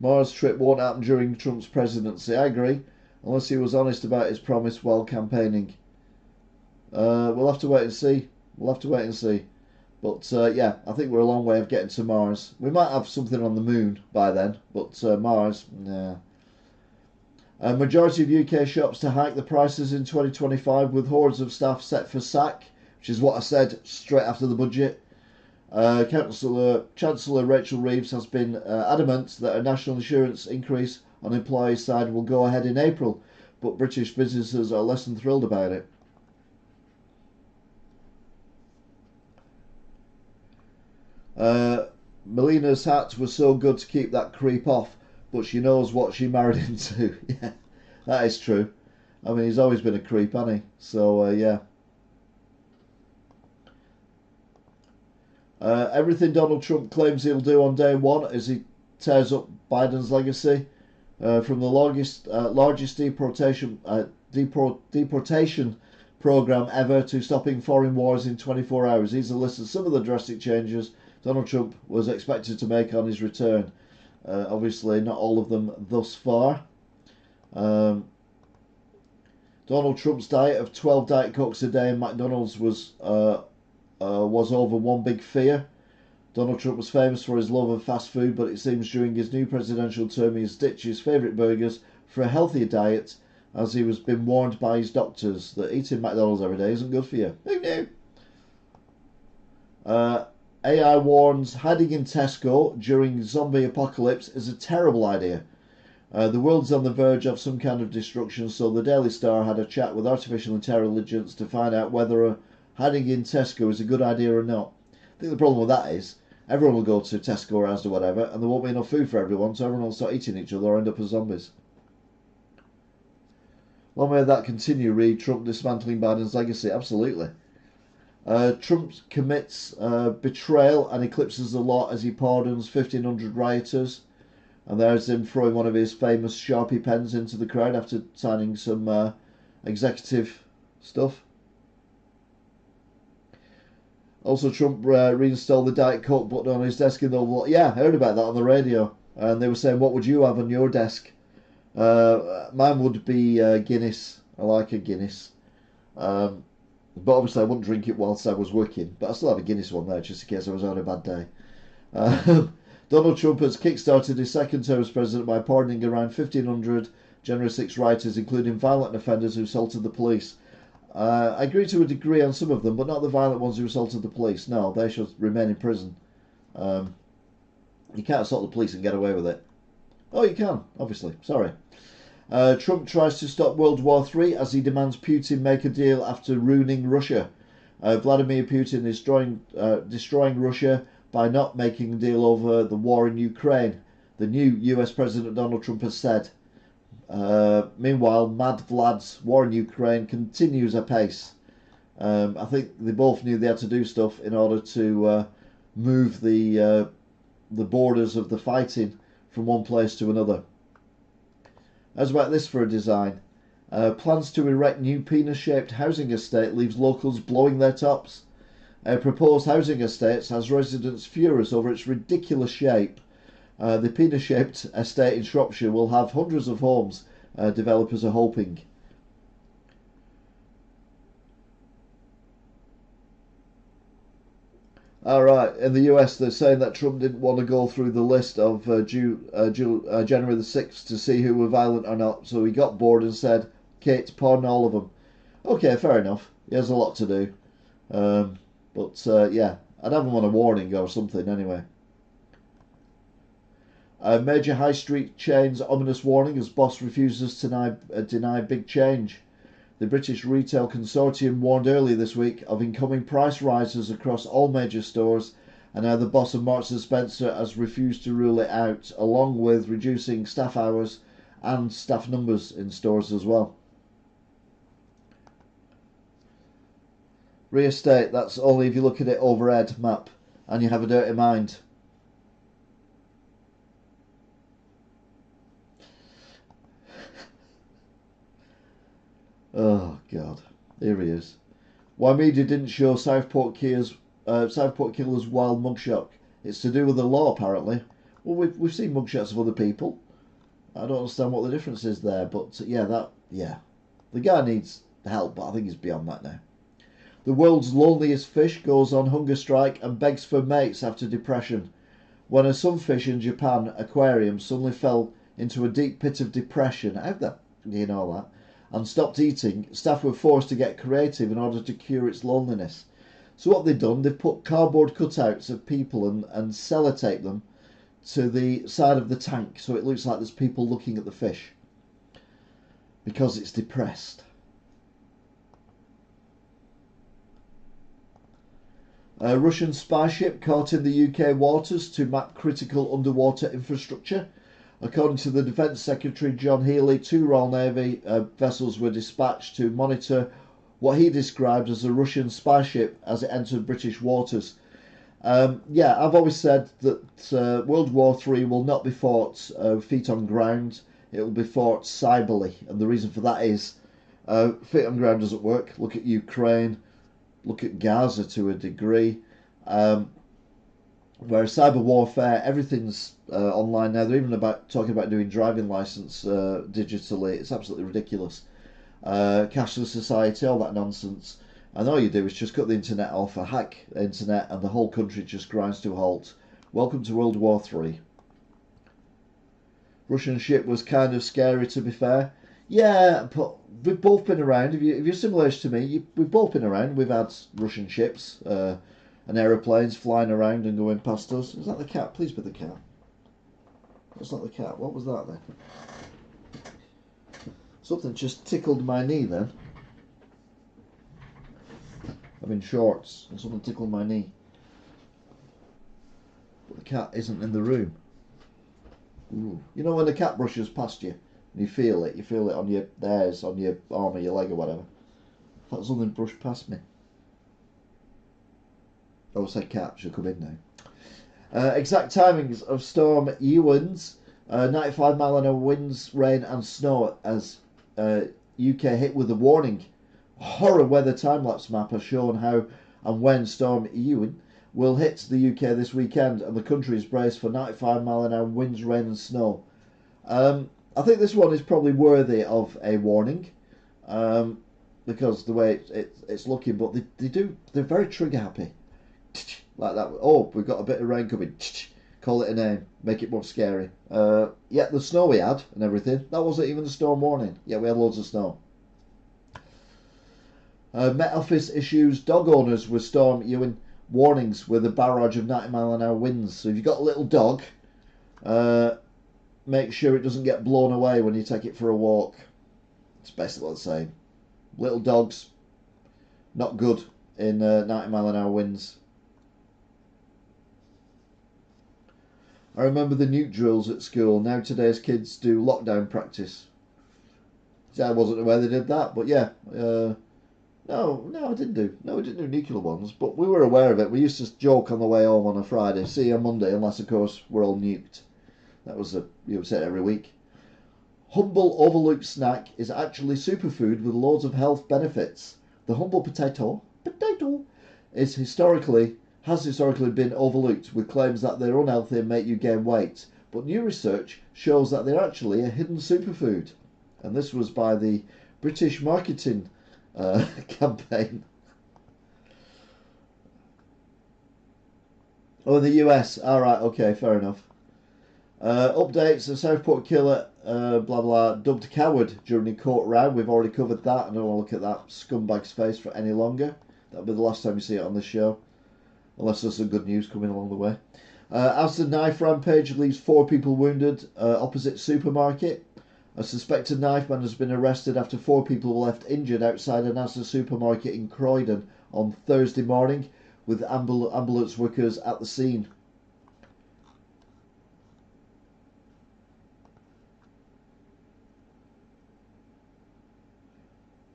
Mars trip won't happen during Trump's presidency. I agree, unless he was honest about his promise while campaigning. We'll have to wait and see. But yeah, I think we're a long way of getting to Mars. We might have something on the moon by then, but Mars, nah. A majority of UK shops to hike the prices in 2025 with hordes of staff set for sack, which is what I said straight after the budget. Chancellor Rachel Reeves has been adamant that a national insurance increase on employees' side will go ahead in April, but British businesses are less than thrilled about it. Melina's hat was so good to keep that creep off, but she knows what she married into. Yeah, that is true. I mean, he's always been a creep, hasn't he? So, yeah. Everything Donald Trump claims he'll do on day one as he tears up Biden's legacy, from the largest deportation program ever to stopping foreign wars in 24 hours. These are listed some of the drastic changes Donald Trump was expected to make on his return. Obviously, not all of them thus far. Donald Trump's diet of 12 Diet Cokes a day in McDonald's was over one big fear. Donald Trump was famous for his love of fast food, but it seems during his new presidential term he has ditched his favourite burgers for a healthier diet, as he has been warned by his doctors that eating McDonald's every day isn't good for you. Who knew? AI warns hiding in Tesco during zombie apocalypse is a terrible idea. The world's on the verge of some kind of destruction, so the Daily Star had a chat with artificial intelligence to find out whether hiding in Tesco is a good idea or not. I think the problem with that is everyone will go to Tesco or Asda or whatever, and there won't be enough food for everyone, so everyone will start eating each other or end up as zombies. Long may that continue, read Trump dismantling Biden's legacy. Absolutely. Trump commits betrayal and eclipses the law as he pardons 1,500 rioters. And there's him throwing one of his famous Sharpie pens into the crowd after signing some executive stuff. Also, Trump reinstalled the Diet Coke button on his desk in the Oval. Yeah, I heard about that on the radio. And they were saying, what would you have on your desk? Mine would be Guinness. I like a Guinness. But obviously I wouldn't drink it whilst I was working. But I still have a Guinness one there just in case I was on a bad day. Donald Trump has kick-started his second term as president by pardoning around 1,500 January 6 rioters, including violent offenders who assaulted the police. I agree to a degree on some of them, but not the violent ones who assaulted the police. No, they should remain in prison. You can't assault the police and get away with it. Oh, you can, obviously. Sorry. Trump tries to stop World War III as he demands Putin make a deal after ruining Russia. Vladimir Putin is destroying Russia by not making a deal over the war in Ukraine, the new US President Donald Trump has said. Meanwhile, Mad Vlad's war in Ukraine continues apace. I think they both knew they had to do stuff in order to move the borders of the fighting from one place to another. How's about this for a design? Plans to erect new penis-shaped housing estate leaves locals blowing their tops. Proposed housing estates has residents furious over its ridiculous shape. The penis-shaped estate in Shropshire will have hundreds of homes, developers are hoping. Alright, in the US they're saying that Trump didn't want to go through the list of January the 6th to see who were violent or not, so he got bored and said, Kate, pardon all of them. Okay, fair enough. He has a lot to do. But yeah, I'd have him on a warning or something anyway. Major high street chains ominous warning as boss refuses to deny big change. The British Retail Consortium warned earlier this week of incoming price rises across all major stores, and now the boss of Marks and Spencer has refused to rule it out, along with reducing staff hours and staff numbers in stores as well. Real estate, that's only if you look at it overhead map and you have a dirty mind. Oh God, here he is. Why media didn't show Southport Killer's wild mugshot? It's to do with the law, apparently. Well, we've seen mugshots of other people. I don't understand what the difference is there, but yeah, the guy needs help, but I think he's beyond that now. The world's loneliest fish goes on hunger strike and begs for mates after depression. When a sunfish in Japan aquarium suddenly fell into a deep pit of depression, how do you know that? And stopped eating, staff were forced to get creative in order to cure its loneliness. So what they've done, they've put cardboard cutouts of people and sellotape them to the side of the tank so it looks like there's people looking at the fish. Because it's depressed. A Russian spy ship caught in the UK waters to map critical underwater infrastructure. According to the Defence Secretary John Healey, 2 Royal Navy vessels were dispatched to monitor what he described as a Russian spy ship as it entered British waters. Yeah, I've always said that World War III will not be fought feet on ground. It will be fought cyberly, and the reason for that is feet on ground doesn't work. Look at Ukraine, look at Gaza to a degree. Whereas cyber warfare, everything's online now. They're even talking about doing driving licence digitally. It's absolutely ridiculous. Cashless society, all that nonsense. And all you do is just cut the internet off, hack the internet, and the whole country just grinds to a halt. Welcome to World War III. Russian ship was kind of scary, to be fair. Yeah, but we've both been around. If you're similar to me, we've both been around. We've had Russian ships and aeroplanes flying around and going past us. Is that the cat? Please be the cat. That's not the cat. What was that then? Something just tickled my knee then. I'm in shorts and someone tickled my knee. But the cat isn't in the room. Ooh. You know when the cat brushes past you and you feel it on your hairs, on your arm or your leg or whatever. I thought something brushed past me. Oh, I said cat, she'll come in now. Exact timings of Storm Ewan's 95 mile an hour winds, rain and snow as UK hit with a warning. Horror weather time-lapse map has shown how and when Storm Ewan will hit the UK this weekend, and the country is braced for 95 mile an hour winds, rain and snow. I think this one is probably worthy of a warning because the way it's looking, but they're very trigger happy. Like that. Oh, we've got a bit of rain coming. Call it a name. Make it more scary. Yeah, the snow we had and everything, that wasn't even a storm warning. Yeah, we had loads of snow. Met Office issues dog owners with Storm Ewan warnings with a barrage of 90 mile an hour winds. So if you've got a little dog, make sure it doesn't get blown away when you take it for a walk. It's basically the same. Little dogs, not good in 90 mile an hour winds. I remember the nuke drills at school. Now today's kids do lockdown practice. See, I wasn't aware they did that, but yeah. No, I didn't do. No, we didn't do nuclear ones, but we were aware of it. We used to joke on the way home on a Friday. See you on Monday, unless of course we're all nuked. That was you would say it every week. Humble overlooked snack is actually superfood with loads of health benefits. The humble potato has historically been overlooked with claims that they're unhealthy and make you gain weight. But new research shows that they're actually a hidden superfood. And this was by the British marketing campaign. Oh, in the US. Alright, okay, fair enough. Updates, the Southport killer, blah blah, dubbed coward during a court round. We've already covered that. I don't want to look at that scumbag's face for any longer. That'll be the last time you see it on this show. Unless there's some good news coming along the way. Asda knife rampage leaves 4 people wounded opposite supermarket. A suspected knife man has been arrested after 4 people were left injured outside an Asda supermarket in Croydon on Thursday morning, with ambulance workers at the scene.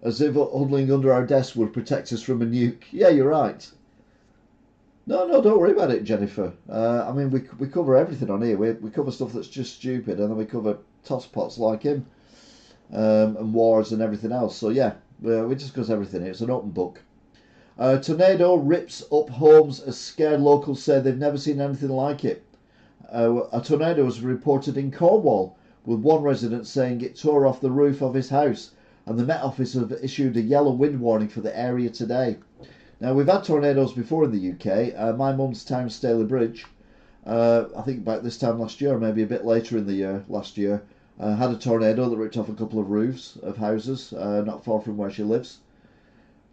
As if huddling under our desk would protect us from a nuke. Yeah, you're right. No, don't worry about it, Jennifer. I mean, we cover everything on here. We cover stuff that's just stupid, and then we cover tosspots like him, and wars and everything else. So yeah, we discuss everything. It's an open book. Tornado rips up homes as scared locals say they've never seen anything like it. A tornado was reported in Cornwall, with one resident saying it tore off the roof of his house, and the Met Office have issued a yellow wind warning for the area today. Now, we've had tornadoes before in the UK. My mum's town, Staley Bridge, I think about this time last year, maybe a bit later in the year, last year, had a tornado that ripped off a couple of roofs of houses not far from where she lives.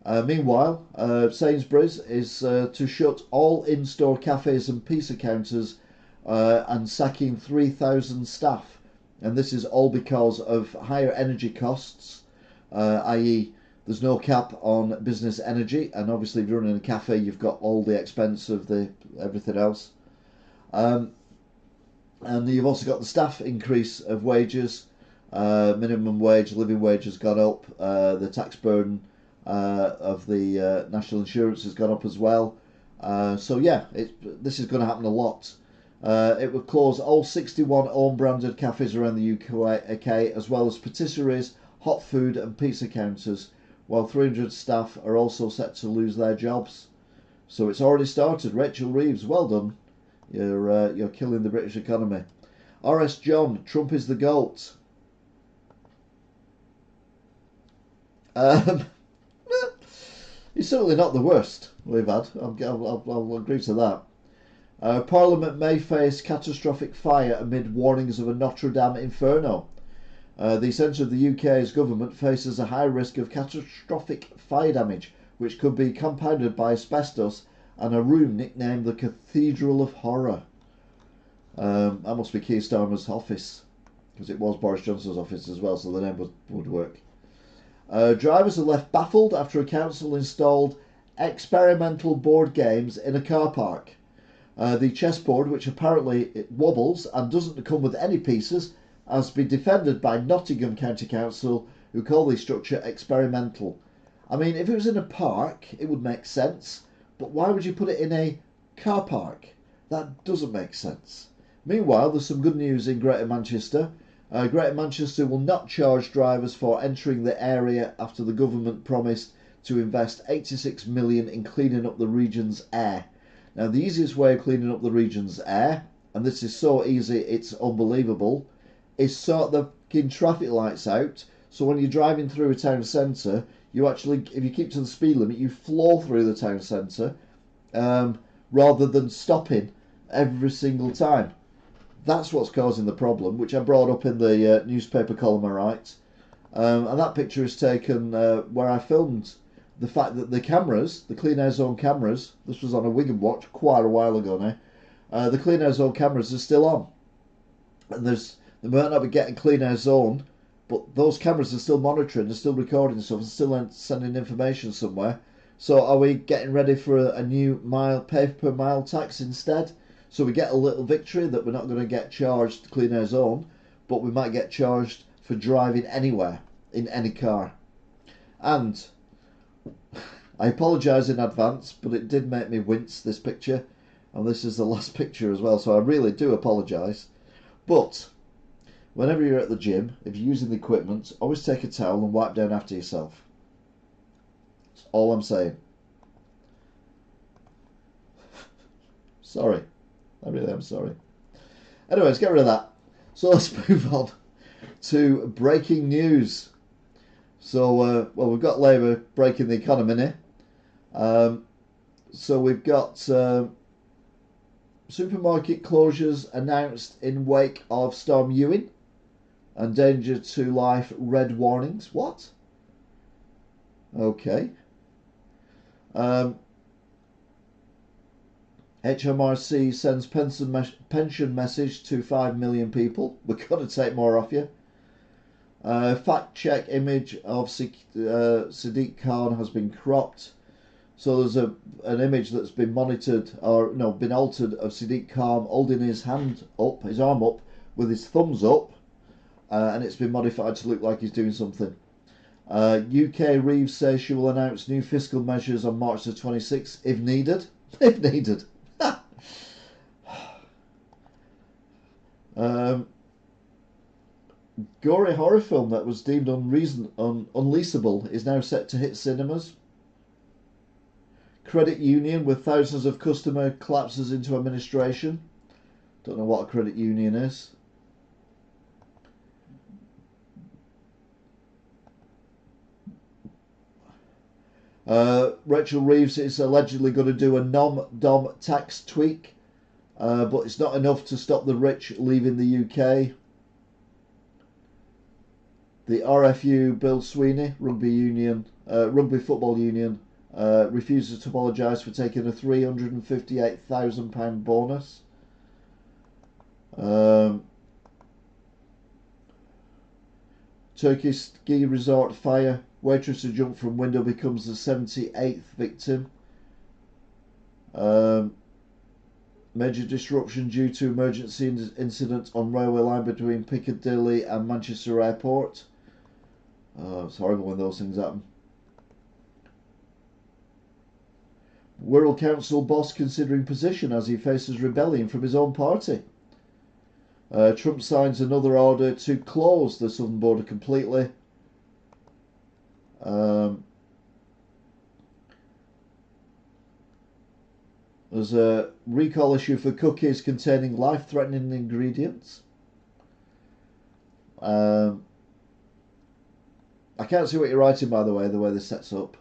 Meanwhile, Sainsbury's is to shut all in-store cafes and pizza counters and sacking 3,000 staff. And this is all because of higher energy costs, i.e. there's no cap on business energy, and obviously if you're running a cafe you've got all the expense of the everything else. And you've also got the staff increase of wages, minimum wage, living wage has gone up, the tax burden of the national insurance has gone up as well. So yeah, this is going to happen a lot. It will close all 61 own-branded cafes around the UK, as well as patisseries, hot food and pizza counters, while 300 staff are also set to lose their jobs. So it's already started. Rachel Reeves, well done. You're killing the British economy. R.S. John, Trump is the GOAT. It's certainly not the worst we've had. I'll agree to that. Parliament may face catastrophic fire amid warnings of a Notre Dame inferno. The centre of the UK's government faces a high risk of catastrophic fire damage, which could be compounded by asbestos and a room nicknamed the Cathedral of Horror. That must be Keir Starmer's office, because it was Boris Johnson's office as well, so the name would work. Drivers are left baffled after a council installed experimental board games in a car park. The chessboard, which apparently it wobbles and doesn't come with any pieces, has been defended by Nottingham County Council, who call the structure experimental. I mean, if it was in a park, it would make sense, but why would you put it in a car park? That doesn't make sense. Meanwhile, there's some good news in Greater Manchester. Greater Manchester will not charge drivers for entering the area after the government promised to invest 86 million in cleaning up the region's air. Now, the easiest way of cleaning up the region's air, and this is so easy it's unbelievable, is sort the fucking traffic lights out, so when you're driving through a town centre, you actually, if you keep to the speed limit, you flow through the town centre rather than stopping every single time. That's what's causing the problem, which I brought up in the newspaper column I write. And that picture is taken where I filmed the fact that the cameras, the Clean Air Zone cameras, this was on a Wigan watch quite a while ago now, the Clean Air Zone cameras are still on. And they might not be getting Clean Air Zone, but those cameras are still monitoring, they're still recording stuff, and still sending information somewhere. So are we getting ready for a new pay per mile tax instead? So we get a little victory that we're not going to get charged Clean Air Zone, but we might get charged for driving anywhere, in any car. And I apologise in advance, but it did make me wince, this picture. And this is the last picture as well, so I really do apologise. But whenever you're at the gym, if you're using the equipment, always take a towel and wipe down after yourself. That's all I'm saying. Sorry. I really am sorry. Anyway, let's get rid of that. So let's move on to breaking news. So, well, we've got Labour breaking the economy now. So we've got supermarket closures announced in wake of Storm Ewan and danger to life red warnings. What? Okay. HMRC sends pension message to 5 million people. We're going to take more off you. Fact check image of Sadiq Khan has been cropped. So there's an image that's been monitored, or no, been altered, of Sadiq Khan holding his hand up, his arm up, with his thumbs up, and it's been modified to look like he's doing something. UK Reeves says she will announce new fiscal measures on March the 26th if needed. If needed. Gory horror film that was deemed unleasable is now set to hit cinemas. Credit union with thousands of customer collapses into administration. Don't know what a credit union is. Rachel Reeves is allegedly going to do a nom-dom tax tweak, but it's not enough to stop the rich leaving the UK. The RFU Bill Sweeney, rugby football union, refuses to apologise for taking a £358,000 bonus. Turkish ski resort fire. Waitress who jumped from window becomes the 78th victim. Major disruption due to emergency incident on railway line between Piccadilly and Manchester Airport. It's horrible when those things happen. Wirral Council boss considering position as he faces rebellion from his own party. Trump signs another order to close the southern border completely. There's a recall issue for cookies containing life-threatening ingredients. I can't see what you're writing, by the way this sets up.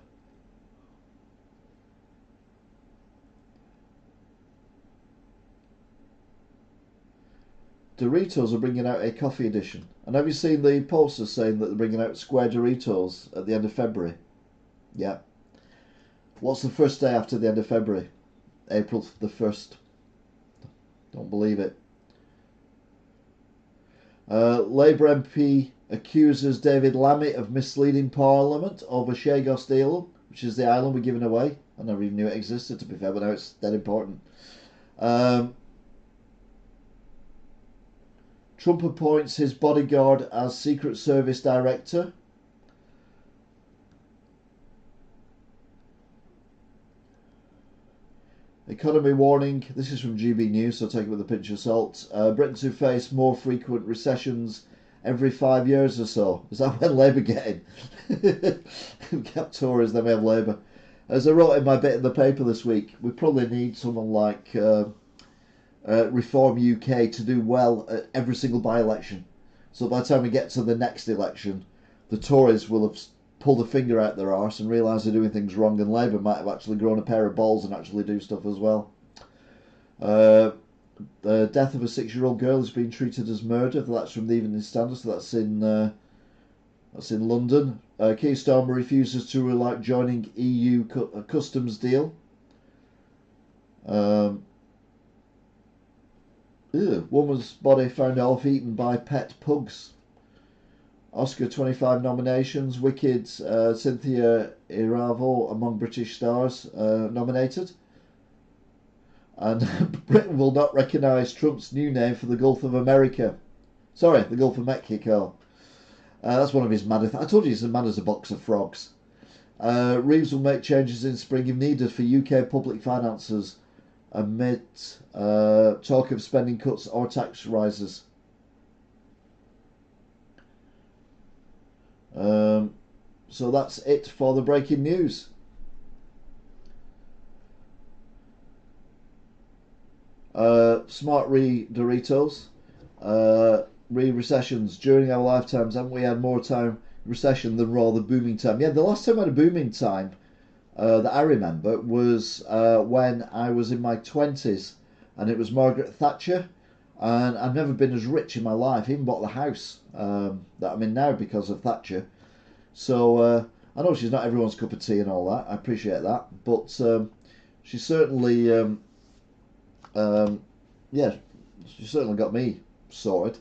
Doritos are bringing out a coffee edition. And have you seen the posters saying that they're bringing out square Doritos at the end of February? Yeah. What's the first day after the end of February? April the 1st. Don't believe it. Labour MP accuses David Lammy of misleading Parliament over Chagos deal, which is the island we're giving away. I never even knew it existed, to be fair, but now it's dead important. Trump appoints his bodyguard as Secret Service director. Economy warning. This is from GB News, so take it with a pinch of salt. Britain to face more frequent recessions every 5 years or so. Is that when Labour get in? We have Tories, then we have Labour. As I wrote in my bit in the paper this week, we probably need someone like Reform UK to do well at every single by-election. So by the time we get to the next election, the Tories will have pulled a finger out their arse and realise they're doing things wrong, and Labour might have actually grown a pair of balls and actually do stuff as well. The death of a 6-year-old girl is being treated as murder. That's from the Evening Standard, so that's in London. Keir Starmer refuses to rule out joining EU customs deal. Woman's body found half-eaten by pet pugs. Oscar 25 nominations. Wicked, Cynthia Erivo among British stars nominated. And Britain will not recognise Trump's new name for the Gulf of America. Sorry, the Gulf of Mexico. That's one of his mad... I told you he's as mad as a box of frogs. Reeves will make changes in spring if needed for UK public finances amid talk of spending cuts or tax rises. So that's it for the breaking news. Smart Doritos. Recessions. During our lifetimes, haven't we had more time recession than rather booming time? Yeah, the last time I had a booming time that I remember was when I was in my 20s, and it was Margaret Thatcher, and I've never been as rich in my life. I even bought the house that I'm in now because of Thatcher. So I know she's not everyone's cup of tea and all that. I appreciate that, but she certainly, yeah, she certainly got me sorted,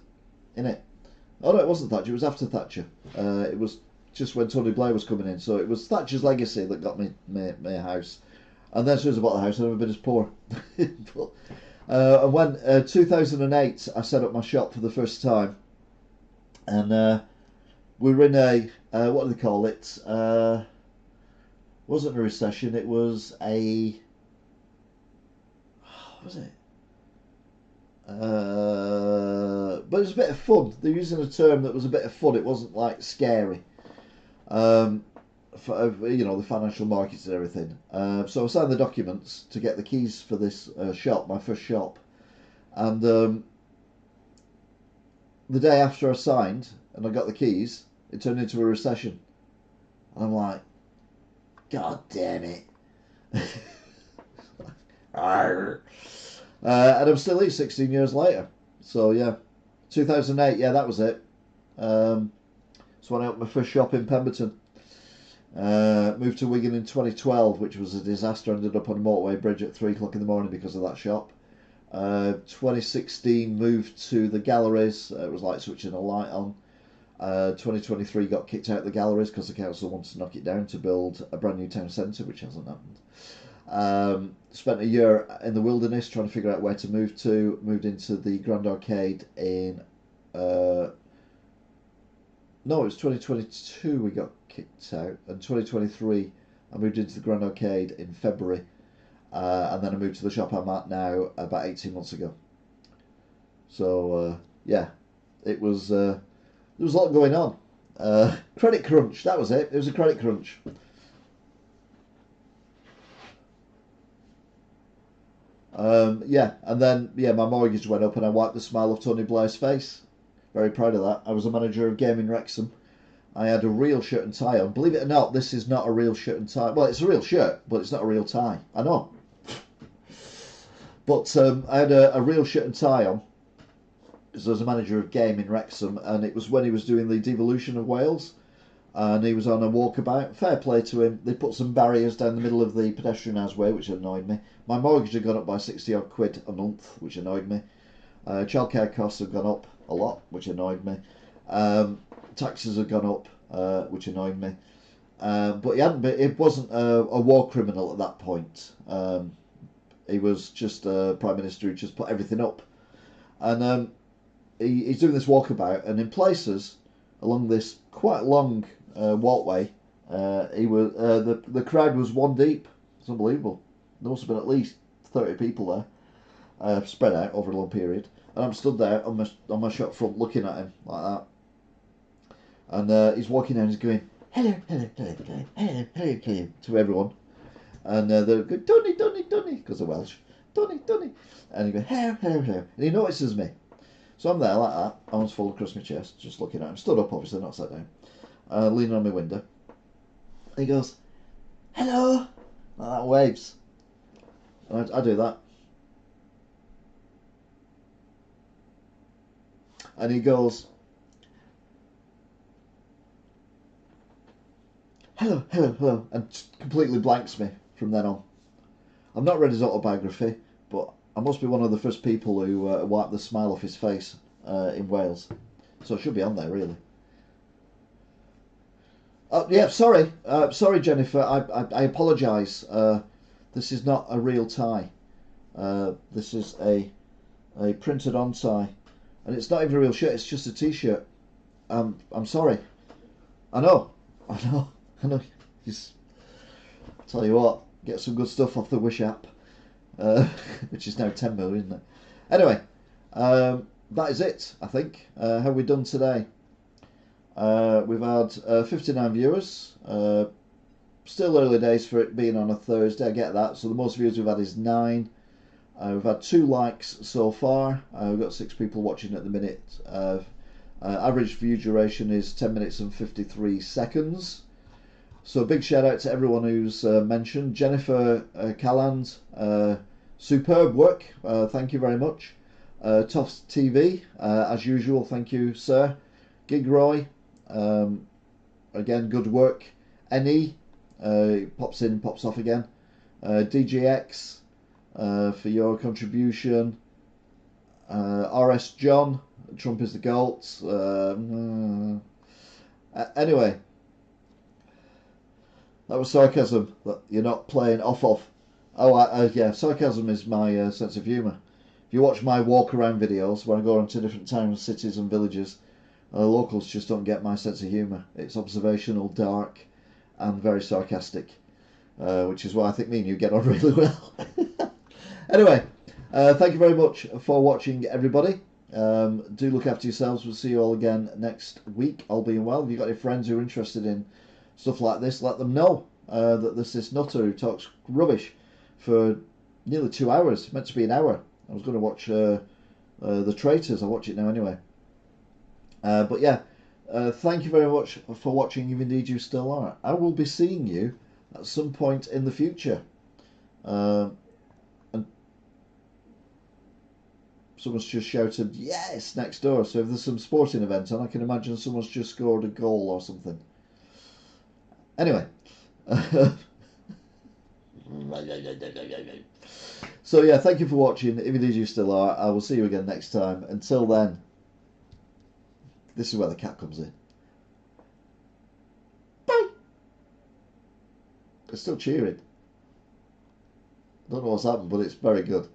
innit? Oh no, it wasn't Thatcher. It was after Thatcher. It was just when Tony Blair was coming in. So it was Thatcher's legacy that got me my house. And then as soon as I bought the house, I've never been as poor. But, and when 2008, I set up my shop for the first time, and we were in a what do they call it? Wasn't a recession. It was a what was it? But it was a bit of fun. They're using a term that was a bit of fun. It wasn't like scary. For, the financial markets and everything. So I signed the documents to get the keys for this shop, my first shop. And the day after I signed and I got the keys, it turned into a recession. And I'm like, God damn it. And I'm still here 16 years later. So yeah, 2008, yeah, that was it. So when I opened my first shop in Pemberton. Moved to Wigan in 2012, which was a disaster. Ended up on a motorway bridge at 3 o'clock in the morning because of that shop. 2016 moved to the galleries. It was like switching a light on. 2023 got kicked out of the galleries because the council wanted to knock it down to build a brand new town centre, which hasn't happened. Spent a year in the wilderness trying to figure out where to move to. Moved into the Grand Arcade in no, it was 2022 we got kicked out, and 2023 I moved into the Grand Arcade in February, and then I moved to the shop I'm at now about 18 months ago. So yeah, it was there was a lot going on. Credit crunch, that was it. It was a credit crunch. Yeah, and then my mortgage went up, and I wiped the smile off Tony Blair's face. Very proud of that. I was a manager of Gaming Wrexham. I had a real shirt and tie on. Believe it or not, this is not a real shirt and tie. Well, it's a real shirt, but it's not a real tie. I know. But I had a real shirt and tie on. So I was a manager of game in Wrexham, and it was when he was doing the devolution of Wales, and he was on a walkabout. Fair play to him. They put some barriers down the middle of the pedestrianised way, which annoyed me. My mortgage had gone up by 60 odd quid a month, which annoyed me. Childcare costs have gone up a lot, which annoyed me. Taxes have gone up, which annoyed me. But he hadn't been, it wasn't a war criminal at that point. He was just a Prime Minister who just put everything up. And he's doing this walkabout, and in places along this quite long walkway, the crowd was one deep. It's unbelievable. There must have been at least 30 people there, spread out over a long period. And I'm stood there on my shop front looking at him like that. And he's walking down, he's going, hello, hello, hello, hello, hello, hello, hello, to everyone. And they're going, Donny, Donny, Donny, because they're Welsh. Donny, Donny. And he goes, hello, hello, hello. And he notices me. So I'm there like that, arms folded across my chest, just looking at him. Stood up, obviously, not sat down. Leaning on my window. And he goes, hello. Like that, waves. And I do that. And he goes, hello, hello, hello, and completely blanks me from then on. I've not read his autobiography, but I must be one of the first people who wiped the smile off his face in Wales. So it should be on there, really. Yeah, sorry. Sorry, Jennifer. I apologise. This is not a real tie. This is a printed on tie. And it's not even a real shirt, it's just a t-shirt. I'm sorry. I know. I know. Just tell you what, get some good stuff off the Wish app. Which is now 10 million, isn't it? Anyway, that is it, I think. How have we done today? We've had 59 viewers. Still early days for it being on a Thursday, I get that. So the most views we've had is 9. We've had 2 likes so far. We've got 6 people watching at the minute. Average view duration is 10 minutes and 53 seconds. So big shout out to everyone who's mentioned. Jennifer Calland, superb work. Thank you very much. Toffs TV, as usual. Thank you, sir. Gig Roy, again, good work. NE, pops in, pops off again. DGX, for your contribution. RS John, Trump is the GOAT. Anyway, that was sarcasm that you're not playing off of. Oh, yeah, sarcasm is my sense of humour. If you watch my walk around videos where I go into different towns, cities and villages, locals just don't get my sense of humour. It's observational, dark and very sarcastic, which is why I think me and you get on really well. Anyway, thank you very much for watching, everybody. Do look after yourselves. We'll see you all again next week, all being well. If you've got any friends who are interested in stuff like this, let them know that there's this nutter who talks rubbish for nearly 2 hours. It's meant to be an hour. I was going to watch The Traitors. I'll watch it now anyway. But yeah, thank you very much for watching, if indeed you still are. I will be seeing you at some point in the future. And someone's just shouted, yes, next door. So if there's some sporting event on, I can imagine someone's just scored a goal or something. Anyway. So yeah, thank you for watching. If indeed you still are, I will see you again next time. Until then, this is where the cat comes in. Bye! It's still cheering. I don't know what's happened, but it's very good.